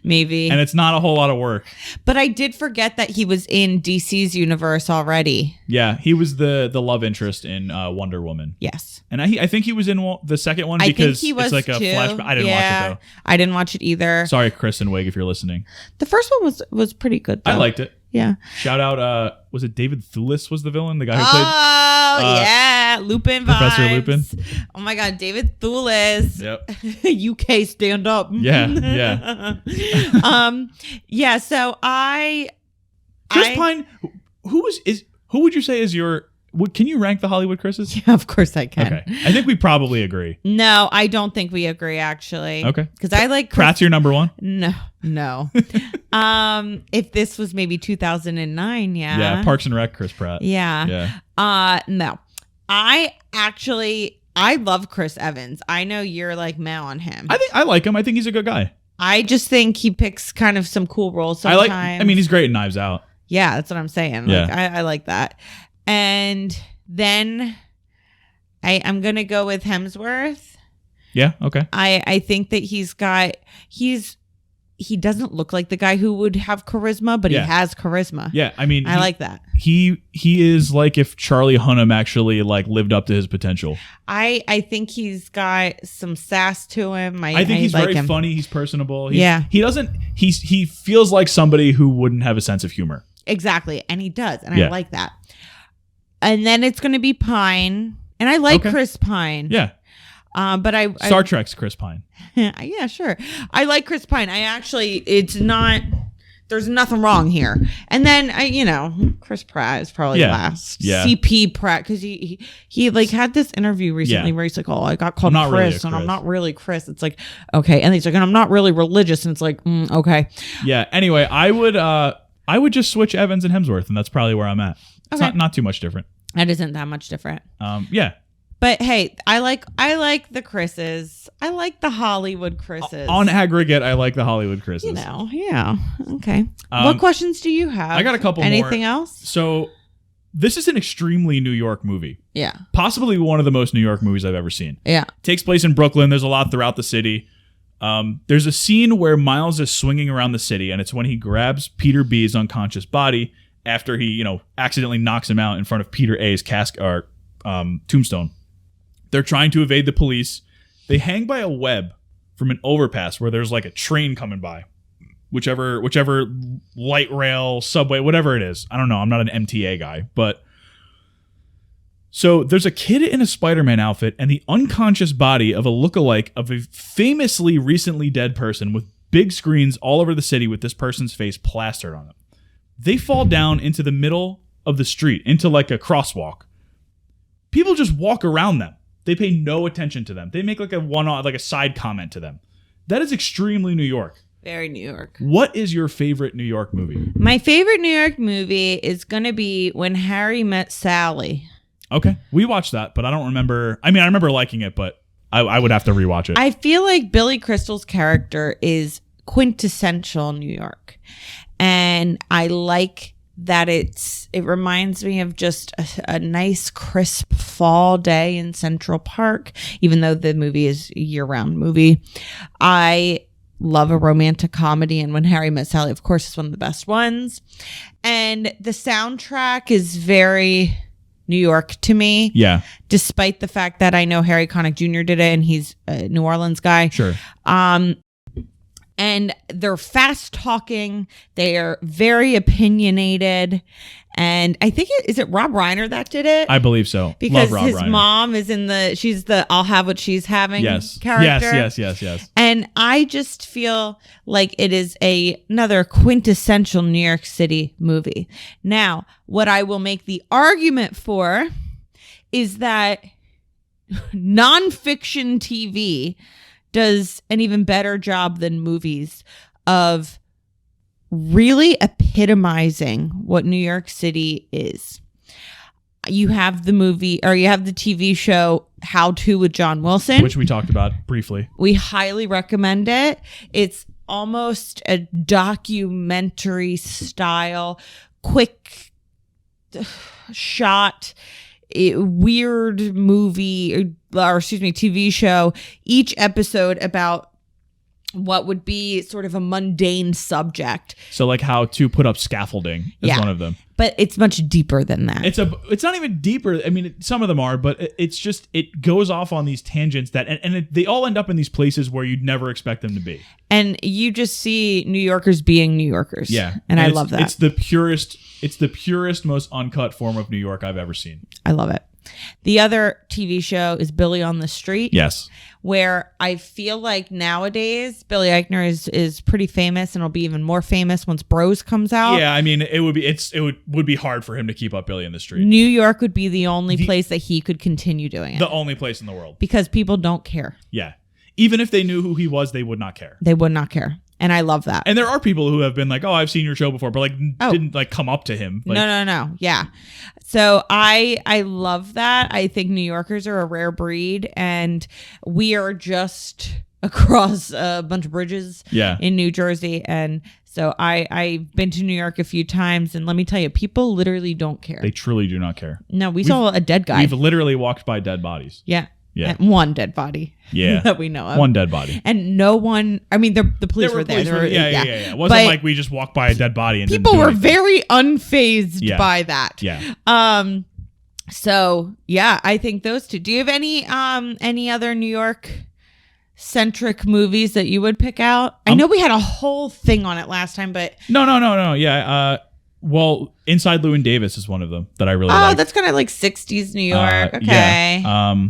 Maybe. And it's not a whole lot of work. But I did forget that he was in DC's universe already. Yeah, he was the love interest in Wonder Woman. Yes. And I think he was in the second one because it's like a flashback. I didn't watch it, though. I didn't watch it either. Sorry, Chris and Wig, if you're listening. The first one was pretty good, though. I liked it. Yeah. Shout out, was it David Thewlis was the villain? The guy who played... yeah. Lupin Professor vibes. Lupin. Oh my God. David Thewlis. Yep. UK stand up. Yeah. Yeah. Yeah. So Chris Pine, who would you say is your... Can you rank the Hollywood Chris's? Yeah, of course I can. Okay. I think we probably agree. No, I don't think we agree, actually. Okay. Because I like... Pratt's your number one? No. If this was maybe 2009, yeah. Yeah, Parks and Rec, Chris Pratt. Yeah. No. I love Chris Evans. I know you're like meh on him. I like him. I think he's a good guy. I just think he picks kind of some cool roles sometimes. He's great in Knives Out. Yeah, that's what I'm saying. Yeah. Like, I like that. And then I'm going to go with Hemsworth. Yeah, okay. I think that he doesn't look like the guy who would have charisma, but he has charisma. Yeah, I like that. He is like if Charlie Hunnam actually like lived up to his potential. I think he's got some sass to him. I think he's like very funny. He's personable. He feels like somebody who wouldn't have a sense of humor. Exactly, and he does, and I like that. And then it's going to be Pine, and I like Chris Pine. Yeah. But Star Trek's Chris Pine. Yeah, sure. I like Chris Pine. There's nothing wrong here. And then Chris Pratt is probably last. Yeah. CP Pratt, because he like had this interview recently where he's like, "Oh, I got called Chris, and I'm not really Chris." It's like, okay, and he's like, "And I'm not really religious," and it's like, okay. Yeah. Anyway, I would just switch Evans and Hemsworth, and that's probably where I'm at. It's not too much different. That isn't that much different. Yeah. But hey, I like the Chris's. I like the Hollywood Chris's. On aggregate, I like the Hollywood Chris's. Yeah. Okay. What questions do you have? I got a couple more. Anything else? So, this is an extremely New York movie. Yeah. Possibly one of the most New York movies I've ever seen. Yeah. Takes place in Brooklyn. There's a lot throughout the city. There's a scene where Miles is swinging around the city, and it's when he grabs Peter B's unconscious body after he, accidentally knocks him out in front of Peter A's tombstone. They're trying to evade the police. They hang by a web from an overpass where there's like a train coming by. Whichever light rail, subway, whatever it is. I don't know. I'm not an MTA guy. But so there's a kid in a Spider-Man outfit and the unconscious body of a lookalike of a famously recently dead person with big screens all over the city with this person's face plastered on them. They fall down into the middle of the street, into like a crosswalk. People just walk around them. They pay no attention to them. They make like a side comment to them. That is extremely New York. Very New York. What is your favorite New York movie? My favorite New York movie is going to be When Harry Met Sally. Okay. We watched that, but I don't remember. I remember liking it, but I would have to rewatch it. I feel like Billy Crystal's character is quintessential New York. And I like that it reminds me of just a nice crisp fall day in Central Park, even though the movie is a year-round movie. I love a romantic comedy, and When Harry Met Sally, of course, is one of the best ones. And the soundtrack is very New York to me. Yeah. Despite the fact that I know Harry Connick Jr. did it, and he's a New Orleans guy. Sure. And they're fast talking. They are very opinionated. And I think is it Rob Reiner that did it? I believe so. Because Love Rob his Reiner. mom is she's the I'll have what she's having character. Yes. And I just feel like it is another quintessential New York City movie. Now, what I will make the argument for is that nonfiction TV does an even better job than movies of really epitomizing what New York City is. You have the movie, or you have the TV show How To with John Wilson, which we talked about briefly. We highly recommend it. It's almost a documentary style, quick shot, weird movie, or TV show, each episode about what would be sort of a mundane subject. So like how to put up scaffolding is one of them. But it's much deeper than that. It's not even deeper. I mean, some of them are, but it's just, it goes off on these tangents that, they all end up in these places where you'd never expect them to be. And you just see New Yorkers being New Yorkers. Yeah. And I love that. It's the purest, most uncut form of New York I've ever seen. I love it. The other TV show is Billy on the Street. Yes. Where I feel like nowadays Billy Eichner is pretty famous and will be even more famous once Bros comes out. Yeah, I mean, it would be hard for him to keep up Billy in the Street. New York would be the only place that he could continue doing it. The only place in the world. Because people don't care. Yeah. Even if they knew who he was, they would not care. They would not care. And I love that. And there are people who have been like, oh, I've seen your show before, but didn't like come up to him. Like, No. Yeah. So I love that. I think New Yorkers are a rare breed, and we are just across a bunch of bridges in New Jersey. And so I've been to New York a few times, and let me tell you, people literally don't care. They truly do not care. No, we saw a dead guy. We've literally walked by dead bodies. Yeah. Yeah. And one dead body. Yeah. That we know of. One dead body. And no one, I mean, the police were there. Yeah. It wasn't like we just walked by a dead body and people were very unfazed by that. Yeah. So yeah, I think those two. Do you have any other New York centric movies that you would pick out? I know we had a whole thing on it last time, but no. Yeah. Well, Inside Llewyn Davis is one of them that I really like. Oh, that's kind of like 60s New York. Okay. Yeah.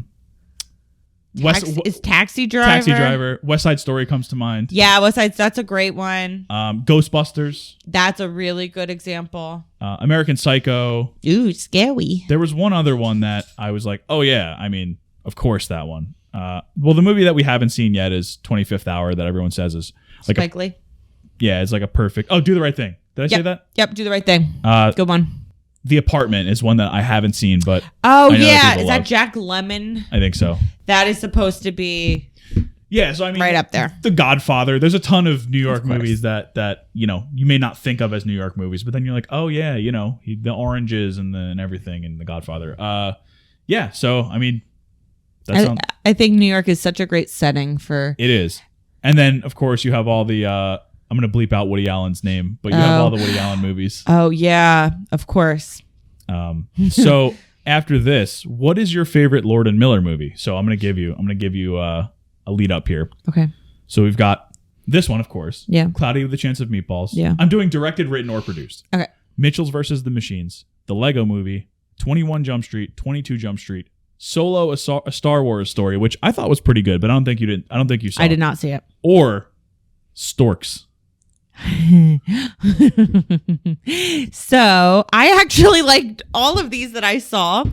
Is Taxi Driver? Taxi Driver. West Side Story comes to mind. Yeah, West Side. That's a great one. Ghostbusters. That's a really good example. American Psycho. Ooh, scary. There was one other one that I was like, oh yeah, I mean, of course that one. Well, the movie that we haven't seen yet is 25th Hour, that everyone says is like Spike Lee. Yeah, it's like a perfect. Oh, Do the Right Thing. Did I say that? Yep, Do the Right Thing. Good one. The Apartment is one that I haven't seen, but oh yeah, is that Jack Lemmon? I think so. That is supposed to be. Yeah, so I mean, right up there. The Godfather. There's a ton of New York movies that you may not think of as New York movies, but then you're like, oh yeah, the oranges and everything in The Godfather. Yeah. So I mean, I think New York is such a great setting for. It is, and then of course you have all the. I'm going to bleep out Woody Allen's name, but you have all the Woody Allen movies. Oh, yeah, of course. So after this, what is your favorite Lord and Miller movie? So I'm going to give you a lead up here. Okay. So we've got this one, of course. Yeah. Cloudy with a Chance of Meatballs. Yeah. I'm doing directed, written, or produced. Okay. Mitchell's versus the Machines, The Lego Movie, 21 Jump Street, 22 Jump Street, Solo, a Star Wars Story, which I thought was pretty good, but I don't think you saw. I did not see it. Or Storks. So I actually liked all of these that I saw.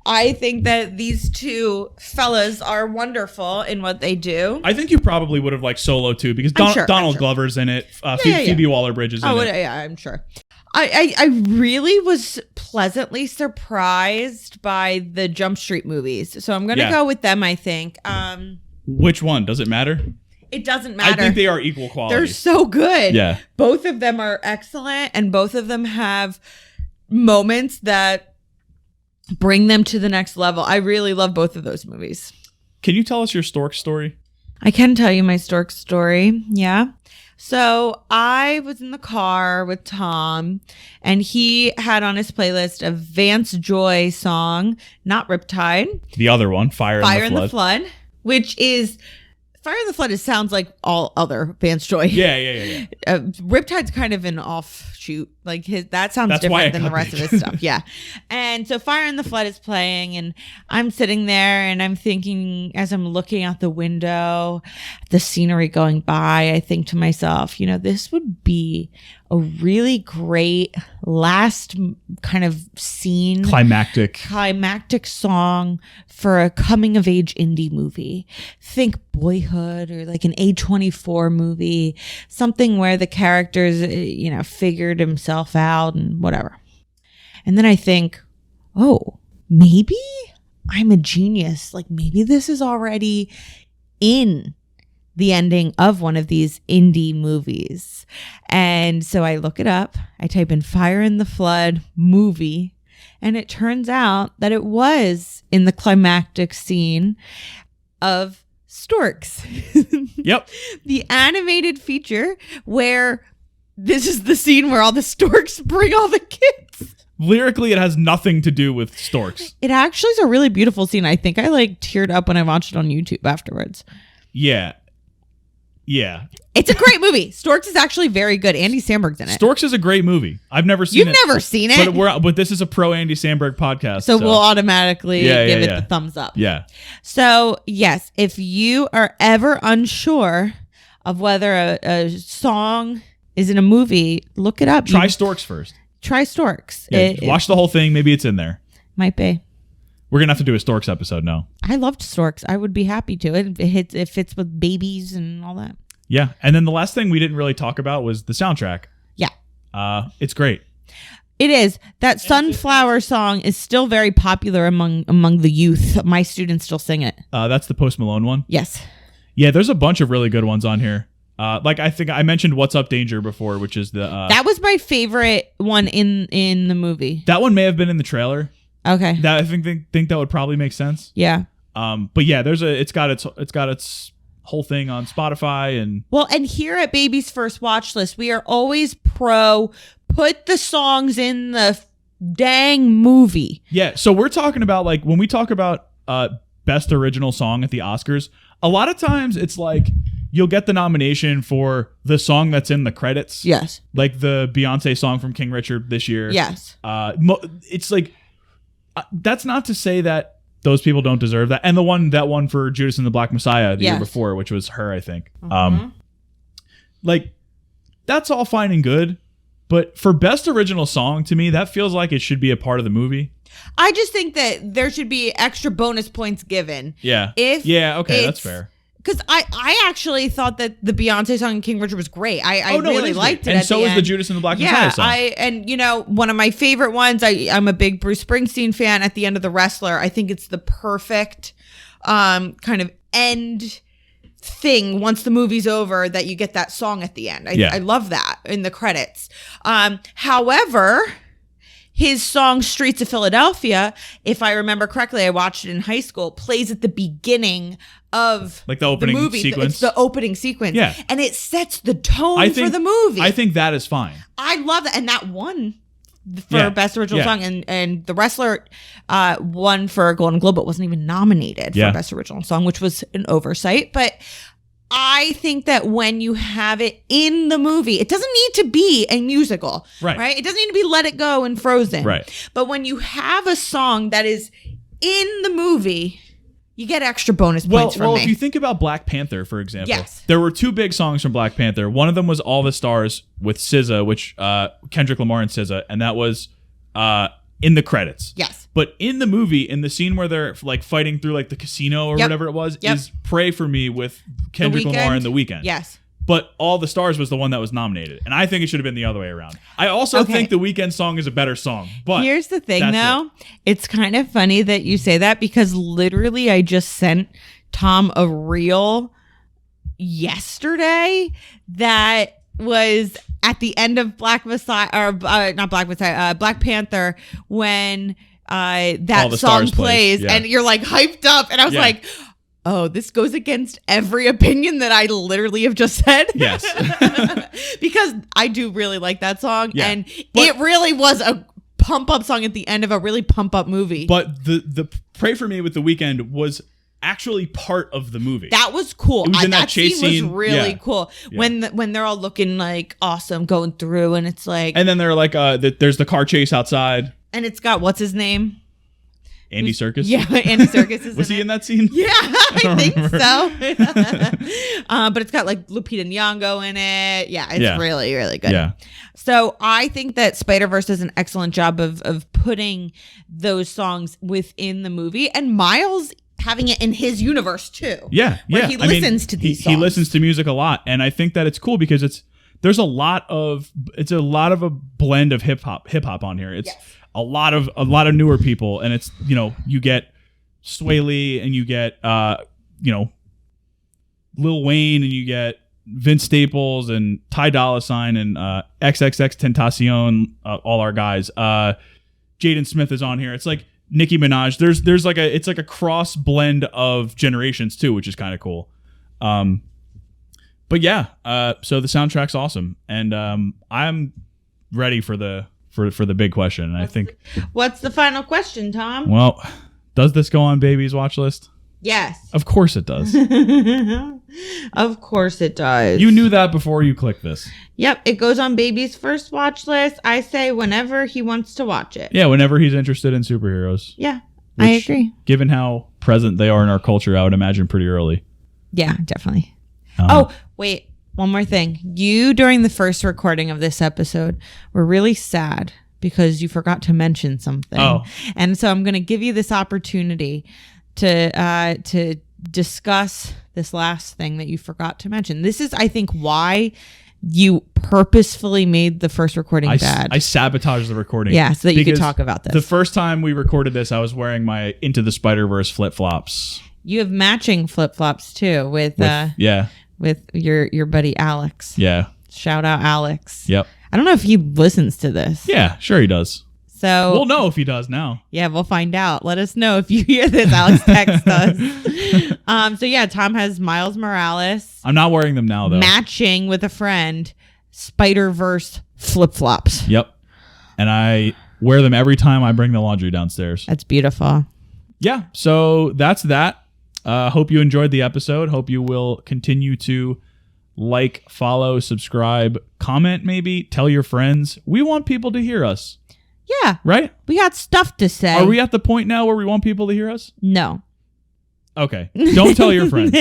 I think that these two fellas are wonderful in what they do. I think you probably would have liked Solo too, because Donald Glover's in it. Phoebe Waller-Bridge is in it. Yeah, I'm sure. I really was pleasantly surprised by the Jump Street movies. So I'm going to go with them, I think. Which one? Does it matter? It doesn't matter. I think they are equal quality. They're so good. Yeah. Both of them are excellent, and both of them have moments that bring them to the next level. I really love both of those movies. Can you tell us your Stork story? I can tell you my Stork story. Yeah. So I was in the car with Tom, and he had on his playlist a Vance Joy song, not Riptide. The other one, Fire in the Flood, which is... Fire in the Flood, it sounds like all other Vance Joy. Yeah. Riptide's kind of an offshoot. Like that sounds different than the rest of his stuff. Yeah. And so Fire in the Flood is playing, and I'm sitting there and I'm thinking, as I'm looking out the window, the scenery going by, I think to myself, this would be a really great last kind of scene. Climactic song for a coming of age indie movie. Think Boyhood or like an A24 movie, something where the characters, figured himself out and whatever. And then I think, oh, maybe I'm a genius. Like maybe this is already in the ending of one of these indie movies. And so I look it up. I type in Fire in the Flood movie, and it turns out that it was in the climactic scene of Storks. Yep. The animated feature where this is the scene where all the storks bring all the kids. Lyrically, it has nothing to do with storks. It actually is a really beautiful scene. I think I like teared up when I watched it on YouTube afterwards. Yeah. It's a great movie. Storks is actually very good. Andy Samberg's in it. Storks is a great movie. I've never seen it. You've never seen it? But this is a pro Andy Samberg podcast. So we'll automatically give it the thumbs up. Yeah. So, yes, if you are ever unsure of whether a song is in a movie, look it up. Try Storks first. Try Storks. Yeah, watch the whole thing. Maybe it's in there. Might be. We're going to have to do a Storks episode now. I loved Storks. I would be happy to. It fits with babies and all that. Yeah. And then the last thing we didn't really talk about was the soundtrack. Yeah. It's great. It is. That Sunflower song is still very popular among the youth. My students still sing it. That's the Post Malone one? Yes. Yeah, there's a bunch of really good ones on here. Like I think I mentioned What's Up Danger before, which is the... that was my favorite one in the movie. That one may have been in the trailer. Okay. That I think that would probably make sense. Yeah. But yeah, it's got its whole thing on Spotify and here at Baby's First Watchlist, we are always pro put the songs in the dang movie. Yeah, so we're talking about like when we talk about best original song at the Oscars, a lot of times it's like you'll get the nomination for the song that's in the credits. Yes. Like the Beyonce song from King Richard this year. Yes. It's like that's not to say that those people don't deserve that. And that one for Judas and the Black Messiah the year before, which was Her, I think. Like that's all fine and good, but for best original song, to me, that feels like it should be a part of the movie. I just think that there should be extra bonus points given. Yeah. Okay, that's fair. Because I actually thought that the Beyonce song in King Richard was great. I really liked it. And so is the Judas and the Black Messiah song. And one of my favorite ones, I'm a big Bruce Springsteen fan. At the end of The Wrestler, I think it's the perfect kind of end thing once the movie's over that you get that song at the end. I love that in the credits. However, his song Streets of Philadelphia, if I remember correctly, I watched it in high school, plays at the beginning of like the opening movie. sequence. It's the opening sequence. Yeah. And it sets the tone for the movie. I think that is fine. I love that. And that won for Best Original Song. And The Wrestler won for a Golden Globe, but wasn't even nominated for Best Original Song, which was an oversight. But I think that when you have it in the movie, it doesn't need to be a musical, right? It doesn't need to be Let It Go and Frozen. Right. But when you have a song that is in the movie, you get extra bonus points from me. Well, if you think about Black Panther, for example, there were two big songs from Black Panther. One of them was All the Stars with SZA, which Kendrick Lamar and SZA, and that was in the credits. Yes. But in the movie, in the scene where they're like fighting through like the casino or whatever it was, is Pray For Me with Kendrick Lamar and The Weeknd. Yes. But All the Stars was the one that was nominated. And I think it should have been the other way around. I also think The Weeknd song is a better song. But here's the thing, though. It's kind of funny that you say that because literally I just sent Tom a reel yesterday that was at the end of Black Messiah, or not Black Messiah, Black Panther, when that song plays and you're like hyped up. And I was like, oh, this goes against every opinion that I literally have just said. Yes. Because I do really like that song. Yeah. And it really was a pump up song at the end of a really pump up movie. But the Pray For Me with The Weeknd was actually part of the movie. That was cool. It was in that chase scene was really cool. Yeah. When they're all looking like awesome going through and it's like. And then they're like, there's the car chase outside. And it's got, what's his name? Andy Serkis? Yeah, Andy Serkis is Was he in that scene? Yeah, I think so. But it's got like Lupita Nyong'o in it. Yeah, it's really, really good. Yeah. So I think that Spider-Verse does an excellent job of putting those songs within the movie, and Miles having it in his universe too. Yeah, where he listens to these songs. He listens to music a lot, and I think that it's cool because there's a lot of a blend of hip hop on here. It's a lot of newer people, and it's, you get Sway Lee and you get Lil Wayne and you get Vince Staples and Ty Dolla $ign and XXX Tentacion, all our guys. Jaden Smith is on here. It's like Nicki Minaj. There's like it's like a cross blend of generations too, which is kind of cool. But yeah, so the soundtrack's awesome, and I'm ready for the big question. And I think what's the final question, Tom? Well, does this go on Baby's watch list? Yes. Of course it does. Of course it does. You knew that before you clicked this. Yep, it goes on Baby's first watch list. I say whenever he wants to watch it. Yeah, whenever he's interested in superheroes. Yeah, I agree. Given how present they are in our culture, I would imagine pretty early. Yeah, definitely. Oh, wait. One more thing. You, during the first recording of this episode, were really sad because you forgot to mention something. Oh. And so I'm going to give you this opportunity to discuss this last thing that you forgot to mention. This is, I think, why you purposefully made the first recording bad. I sabotaged the recording. Yeah, so that you could talk about this. The first time we recorded this, I was wearing my Into the Spider-Verse flip-flops. You have matching flip-flops too with your buddy Alex. Yeah. Shout out Alex. Yep. I don't know if he listens to this. Yeah, sure he does. So we'll know if he does now. Yeah, we'll find out. Let us know if you hear this. Alex, text us. So yeah, Tom has Miles Morales. I'm not wearing them now though. Matching with a friend, Spider-Verse flip-flops. Yep. And I wear them every time I bring the laundry downstairs. That's beautiful. Yeah, so that's that. Hope you enjoyed the episode. Hope you will continue to like, follow, subscribe, comment maybe, tell your friends. We want people to hear us. Yeah. Right? We got stuff to say. Are we at the point now where we want people to hear us? No. Okay. Don't tell your friends.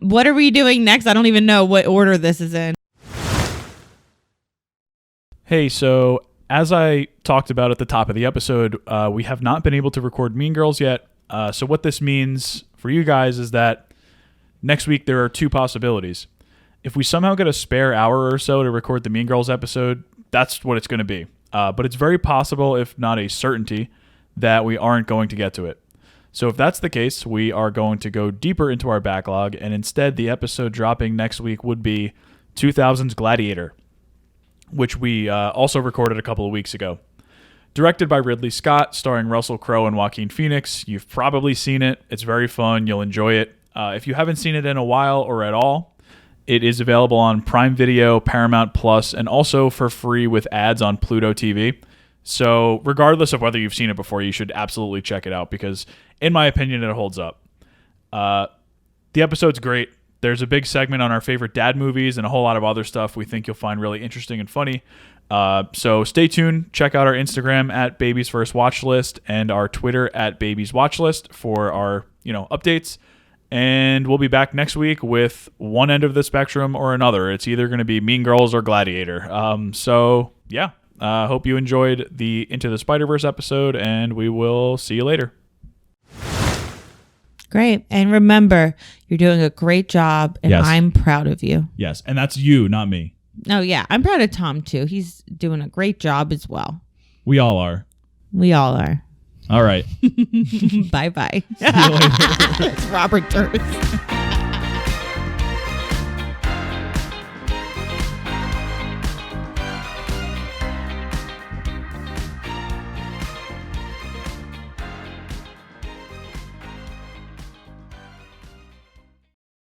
What are we doing next? I don't even know what order this is in. Hey, so as I talked about at the top of the episode, we have not been able to record Mean Girls yet. So what this means for you guys is that next week there are two possibilities. If we somehow get a spare hour or so to record the Mean Girls episode, that's what it's going to be. But it's very possible, if not a certainty, that we aren't going to get to it. So if that's the case, we are going to go deeper into our backlog, and instead the episode dropping next week would be 2000's Gladiator, which we also recorded a couple of weeks ago. Directed by Ridley Scott, starring Russell Crowe and Joaquin Phoenix. You've probably seen it. It's very fun. You'll enjoy it. If you haven't seen it in a while or at all, it is available on Prime Video, Paramount Plus, and also for free with ads on Pluto TV. So regardless of whether you've seen it before, you should absolutely check it out because, in my opinion, it holds up. The episode's great. There's a big segment on our favorite dad movies and a whole lot of other stuff we think you'll find really interesting and funny. So stay tuned. Check out our Instagram at Baby's First Watchlist and our Twitter at Baby's Watchlist for our updates. And we'll be back next week with one end of the spectrum or another. It's either going to be Mean Girls or Gladiator. Hope you enjoyed the Into the Spider-Verse episode, and we will see you later. Great. And remember, you're doing a great job, and Yes. I'm proud of you. Yes, and that's you, not me. Oh, yeah. I'm proud of Tom, too. He's doing a great job as well. We all are. We all are. All right. Bye-bye. See you later. It's Robert Durst.